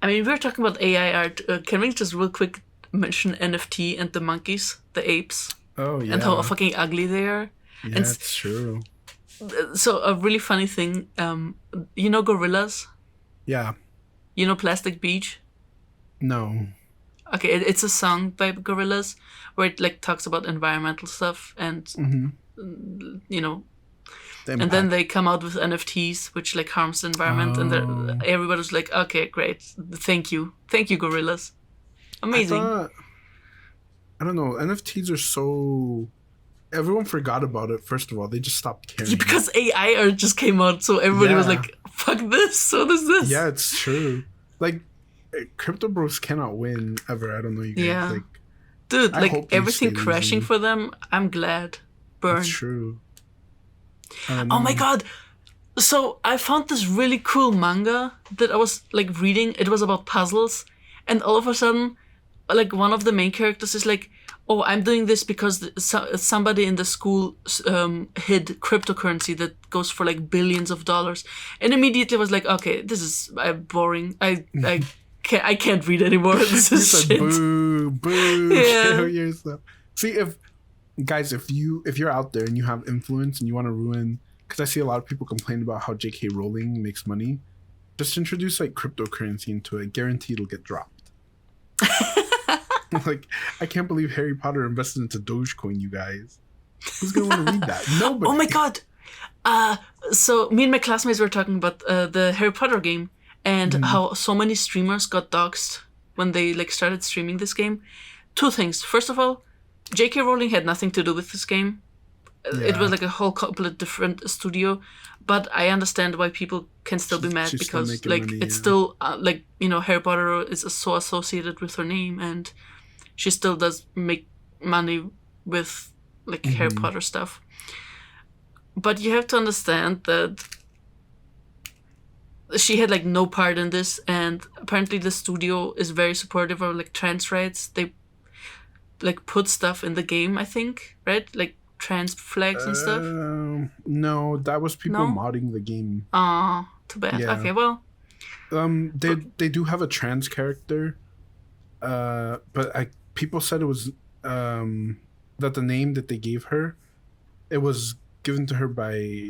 I mean, we're talking about AI art. Can we just real quick mention NFT and the monkeys, the apes? Oh, yeah. And how fucking ugly they are. Yeah, it's true. So a really funny thing, gorillas? Yeah. You know Plastic Beach? No. Okay, it's a song by Gorillaz where it like talks about environmental stuff and and then they come out with NFTs which like harms the environment and everybody's like, okay, great, thank you Gorillaz, amazing. I don't know, NFTs are so, everyone forgot about it. First of all, they just stopped caring. Yeah, because AI art just came out, so everybody was like, fuck this, what is this? Yeah, it's true. Like, crypto bros cannot win ever. I don't know, you guys. Yeah. Like, dude, like everything crashing for them, I'm glad. Burn. That's true. Oh my god. So I found this really cool manga that I was like reading. It was about puzzles, and all of a sudden, like one of the main characters is like, oh, I'm doing this because somebody in the school hid cryptocurrency that goes for like billions of dollars, and immediately was like, okay, this is boring. I can't read anymore. This You is said shit. boo, boo, Yeah. kill yourself. See, if you're out there and you have influence and you want to ruin, because I see a lot of people complain about how J.K. Rowling makes money, just introduce like cryptocurrency into it. Guaranteed it'll get dropped. Like, I can't believe Harry Potter invested into Dogecoin, you guys. Who's gonna want to read that? Nobody. Oh my god. So me and my classmates were talking about the Harry Potter game and how so many streamers got doxxed when they like started streaming this game. Two things. First of all, J.K. Rowling had nothing to do with this game. It was like a whole complete different studio, but I understand why people can still be mad She's still because making like money, it's yeah. still like, you know, Harry Potter is so associated with her name, and she still does make money with like Harry Potter stuff. But you have to understand that she had like no part in this, and apparently the studio is very supportive of like trans rights. They like put stuff in the game, I think, right? Like trans flags and stuff. No, that was people No? modding the game. Aw, too bad. Yeah. Okay, well, They do have a trans character, but people said it was that the name that they gave her, it was given to her by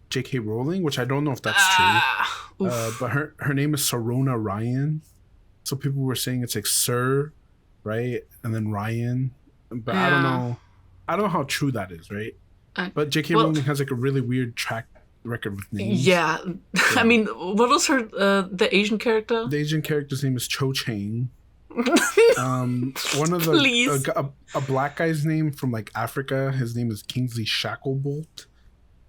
J.K. Rowling, which I don't know if that's true. But her name is Sarona Ryan, so people were saying it's like Sir, right, and then Ryan, but I don't know how true that is, right? But J.K. well- Rowling has like a really weird track record with names. yeah. I mean, what was her the Asian character? The Asian character's name is Cho Chang. One of the Please. a black guy's name from like Africa. His name is Kingsley Shacklebolt.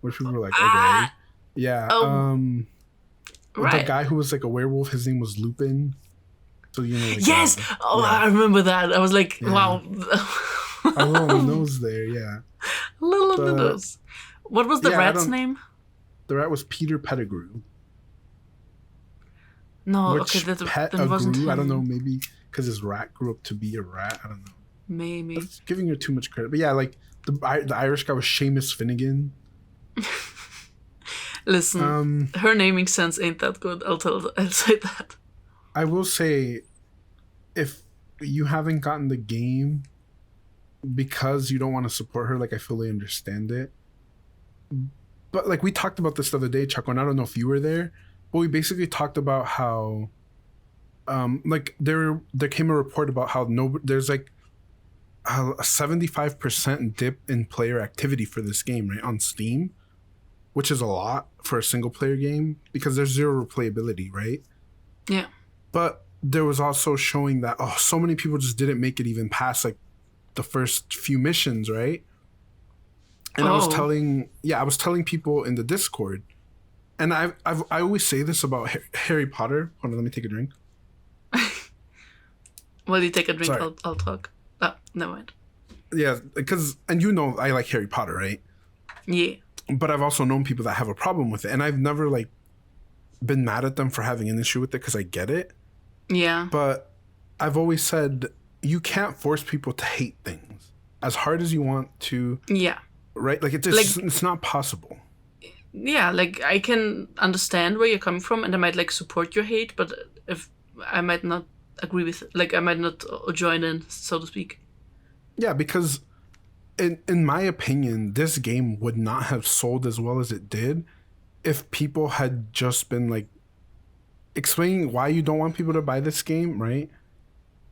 Which people were like, okay, yeah. The Right. guy who was like a werewolf, his name was Lupin. So you know, like, Yes. I remember that. I was like, wow. a little nose there, yeah. A little But- bit of those. What was the Yeah, I rat's don't- name? The rat was Peter Pettigrew. No, Which okay, that wasn't him. I don't know, maybe because his rat grew up to be a rat. I don't know. Maybe. That's giving her too much credit. But yeah, like the Irish guy was Seamus Finnegan. Listen, her naming sense ain't that good. I'll say that. I will say, if you haven't gotten the game because you don't want to support her, like I fully understand it. But like we talked about this the other day, Choco, and I don't know if you were there, but we basically talked about how, like there came a report about how there's like a 75% dip in player activity for this game, right, on Steam, which is a lot for a single player game because there's zero replayability, right? Yeah. But there was also showing that so many people just didn't make it even past like the first few missions, right? And I was telling people in the Discord, and I always say this about Harry Potter. Hold on, let me take a drink. While you take a drink, Sorry. I'll talk. Oh, never mind. Yeah, because I like Harry Potter, right? Yeah. But I've also known people that have a problem with it, and I've never like been mad at them for having an issue with it because I get it. Yeah. But I've always said you can't force people to hate things as hard as you want to, Yeah. right? Like it's not possible. Yeah, like I can understand where you're coming from, and I might like support your hate, but if I might not agree with it, like I might not join in, so to speak. Yeah, because in my opinion, this game would not have sold as well as it did if people had just been like explaining why you don't want people to buy this game, right?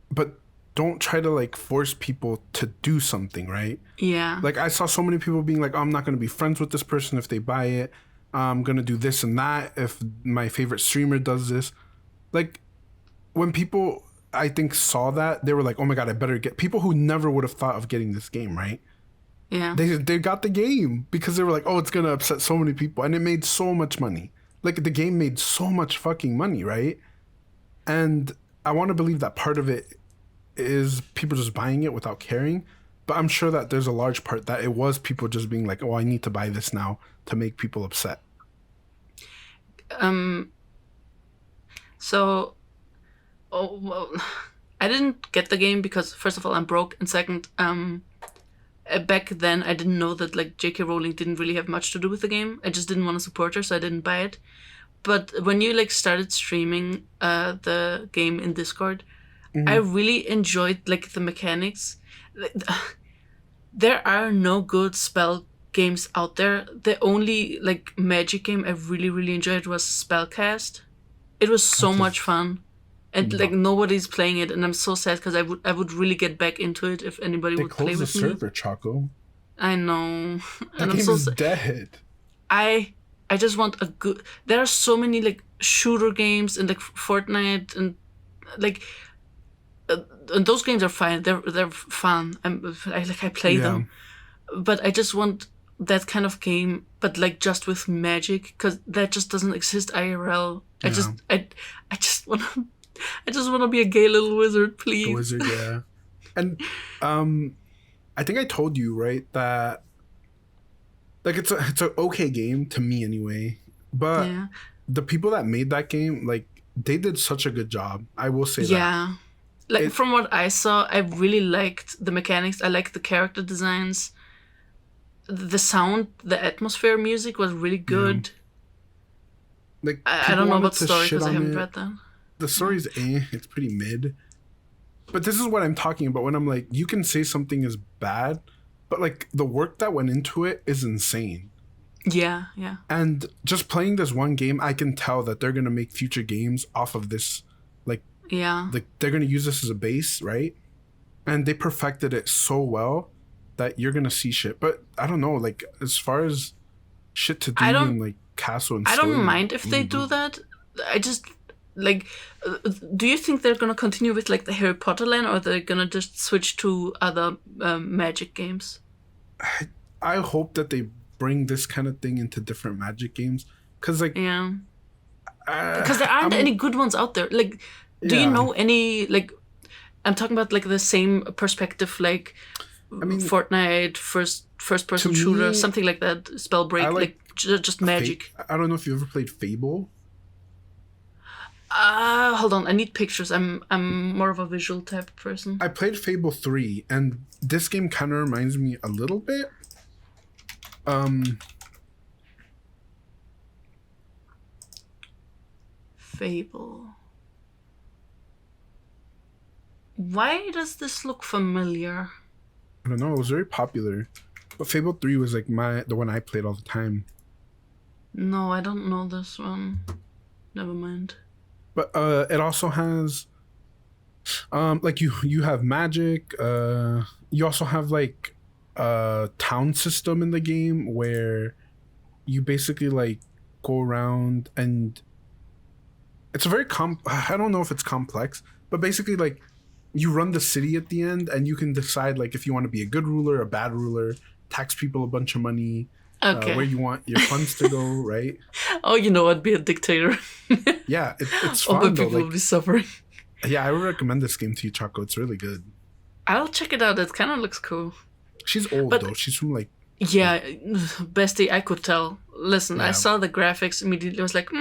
But don't try to like force people to do something, right? Yeah. Like I saw so many people being like, oh, I'm not going to be friends with this person if they buy it. I'm going to do this and that if my favorite streamer does this. Like when people, I think, saw that, they were like, oh my God, I better get... People who never would have thought of getting this game, right? Yeah. They got the game because they were like, oh, it's going to upset so many people. And it made so much money. Like the game made so much fucking money, right? And I want to believe that part of it is people just buying it without caring. But I'm sure that there's a large part that it was people just being like, oh, I need to buy this now to make people upset. So, well, I didn't get the game because first of all I'm broke, and second, back then I didn't know that like J.K. Rowling didn't really have much to do with the game. I just didn't want to support her, so I didn't buy it. But when you like started streaming the game in Discord, I really enjoyed like the mechanics. There are no good spell games out there. The only like magic game I really enjoyed was Spellcast. It was so much fun, and like nobody's playing it, and I'm so sad because I would really get back into it if anybody would play with me. They closed the server, Choco. I know. That game is dead. I just want a good. There are so many like shooter games and like Fortnite and like. And those games are fine. They're fun. I play them, but I just want that kind of game, but like just with magic, because that just doesn't exist IRL. I just want to be a gay little wizard, please. The wizard, yeah. And I think I told you, right, that like it's an okay game to me anyway. But the people that made that game, like they did such a good job. I will say that. Yeah. Like from what I saw, I really liked the mechanics. I liked the character designs. The sound, the atmosphere music was really good. Like I don't know about the story because I haven't read that. The story's it's pretty mid. But this is what I'm talking about when I'm like, you can say something is bad, but like the work that went into it is insane. Yeah. And just playing this one game, I can tell that they're gonna make future games off of this. Like they're gonna use this as a base, right? And they perfected it so well that you're gonna see shit. But I don't know, like as far as shit to do in like castle and I story, don't mind if they do that. I just like. Do you think they're gonna continue with like the Harry Potter line, or they're gonna just switch to other Magic games? I hope that they bring this kind of thing into different Magic games, because like because there aren't any good ones out there. Like. Do you know any, like, I'm talking about, like, the same perspective, like, Fortnite, first-person shooter, something like that, Spellbreak, like just magic. I don't know if you ever played Fable. Hold on, I need pictures. I'm more of a visual type of person. I played Fable 3, and this game kind of reminds me a little bit. Fable. Why does this look familiar? I don't know. It was very popular, but Fable 3 was like the one I played all the time. No, I don't know this one. Never mind. But it also has, like you have magic. You also have like a town system in the game where you basically like go around, and it's a very I don't know if it's complex, but basically like. You run the city at the end, and you can decide like if you want to be a good ruler, a bad ruler, tax people a bunch of money, where you want your funds to go, right? Oh, you know, I'd be a dictator. Yeah, it's fun. All the people will be suffering. Yeah, I would recommend this game to you, Choco. It's really good. I'll check it out. It kind of looks cool. She's old though. She's from like. Yeah, bestie, I could tell. Listen, I saw the graphics immediately. I was like,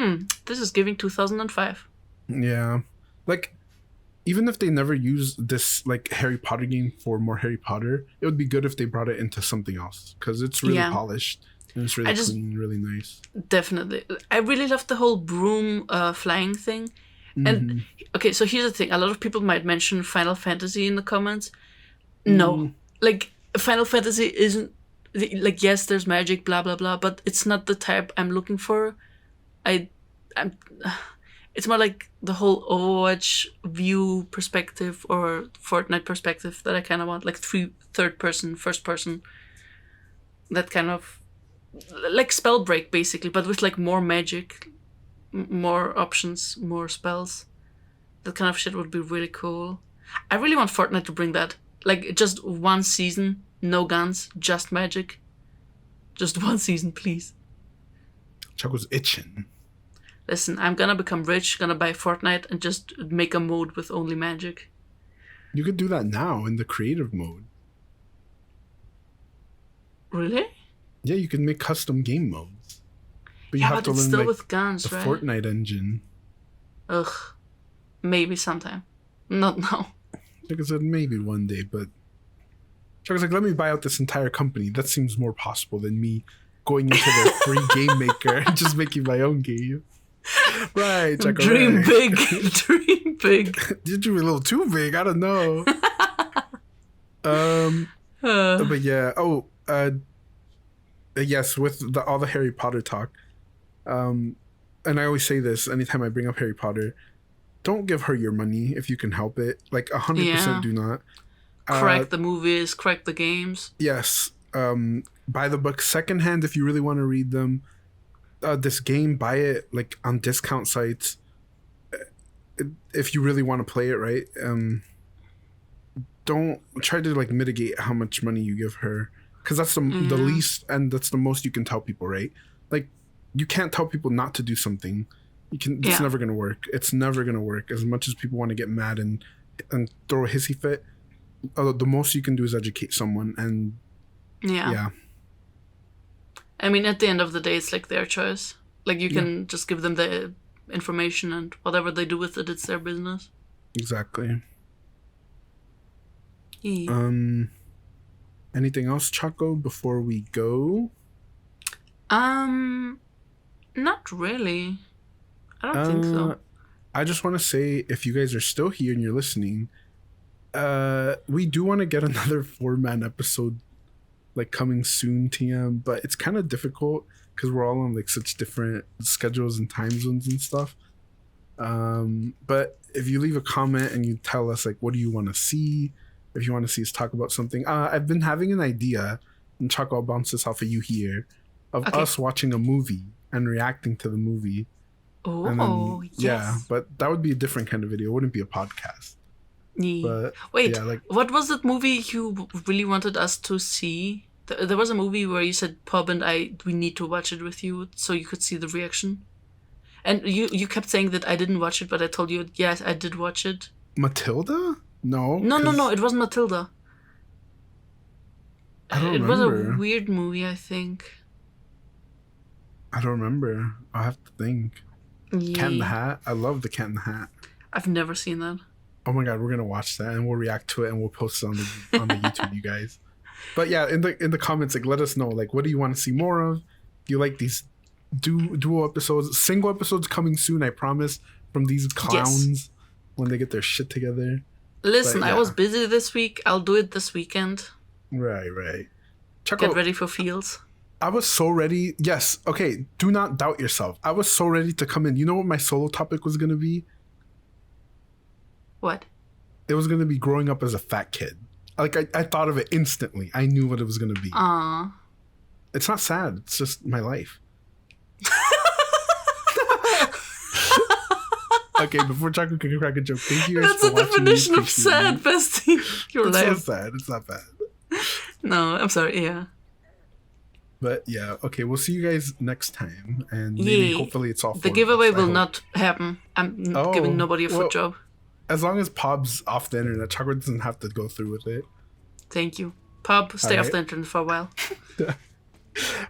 this is giving 2005. Yeah, like. Even if they never use this like Harry Potter game for more Harry Potter, it would be good if they brought it into something else, because it's really polished and it's really clean, really nice. Definitely. I really love the whole broom flying thing. And okay, so here's the thing. A lot of people might mention Final Fantasy in the comments. No. Like Final Fantasy isn't like, yes, there's magic, blah blah blah, but it's not the type I'm looking for. It's more like the whole Overwatch view perspective or Fortnite perspective that I kind of want, like third person, first person. That kind of like Spellbreak basically, but with like more magic, more options, more spells. That kind of shit would be really cool. I really want Fortnite to bring that. Like just one season, no guns, just magic. Just one season, please. Choco's itching. Listen, I'm gonna become rich, gonna buy Fortnite, and just make a mode with only magic. You could do that now in the creative mode. Really? Yeah, you can make custom game modes. But you have to learn still like, with guns, the right? Fortnite engine. Ugh. Maybe sometime. Not now. Like I said, maybe one day, but Choco's like, let me buy out this entire company. That seems more possible than me going into their free game maker and just making my own game. Right, Choco. Dream right. big. Dream big. Did you a little too big? I don't know. But yeah. Oh, yes. With all the Harry Potter talk, and I always say this anytime I bring up Harry Potter, don't give her your money if you can help it. Like 100% do not. Crack the movies, crack the games. Yes. Buy the books secondhand if you really want to read them. This game, buy it like on discount sites if you really want to play it, right? Don't try to like mitigate how much money you give her, because that's the least and that's the most you can tell people, right? Like you can't tell people not to do something. It's never gonna work. It's never gonna work. As much as people want to get mad and throw a hissy fit, the most you can do is educate someone. And yeah. I mean, at the end of the day, it's like their choice. Like, you can just give them the information, and whatever they do with it, it's their business. Exactly. Yeah. Anything else, Choco, before we go? Not really. I don't think so. I just want to say, if you guys are still here and you're listening, we do want to get another 4-man episode like coming soon, TM, but it's kind of difficult because we're all on like such different schedules and time zones and stuff. But if you leave a comment and you tell us like, what do you want to see, if you want to see us talk about something, I've been having an idea, and Choco, I'll bounce this off of you here, of us watching a movie and reacting to the movie. Oh, yes. Yeah, but that would be a different kind of video. It wouldn't be a podcast. Yeah. But, wait, yeah, like, what was that movie you really wanted us to see? There was a movie where you said, Pub and we need to watch it with you so you could see the reaction. And you kept saying that I didn't watch it, but I told you, yes, I did watch it. Matilda? No. No, it wasn't Matilda. I don't remember. remember. It was a weird movie, I think. I don't remember. I'll have to think. Yeah. Cat in the Hat? I love the Cat in the Hat. I've never seen that. Oh my god, we're gonna watch that and we'll react to it and we'll post it on the YouTube, you guys. But yeah, in the comments, like, let us know, like, what do you want to see more of? Do you like these dual episodes? Single episodes coming soon, I promise, from these clowns when they get their shit together. Listen, But, yeah. I was busy this week. I'll do it this weekend. Right. Choco, Get ready for Fields. I was so ready. Yes, okay, do not doubt yourself. I was so ready to come in. You know what my solo topic was gonna be? What? It was gonna be growing up as a fat kid. Like, I thought of it instantly. I knew what it was gonna be. It's not sad. It's just my life. Okay, before Choco can crack a joke, thank you guys That's for the watching. definition of sad, bestie. Your It's life. not sad. It's not bad. No, I'm sorry. Yeah. But yeah, okay, we'll see you guys next time, and maybe hopefully it's all. The 4 of giveaway us, I will hope. not happen. I'm giving nobody a foot job. As long as Pob's off the internet, Choco doesn't have to go through with it. Thank you. Pub, stay All off right. the internet for a while. All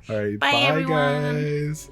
right, Bye, bye everyone. guys.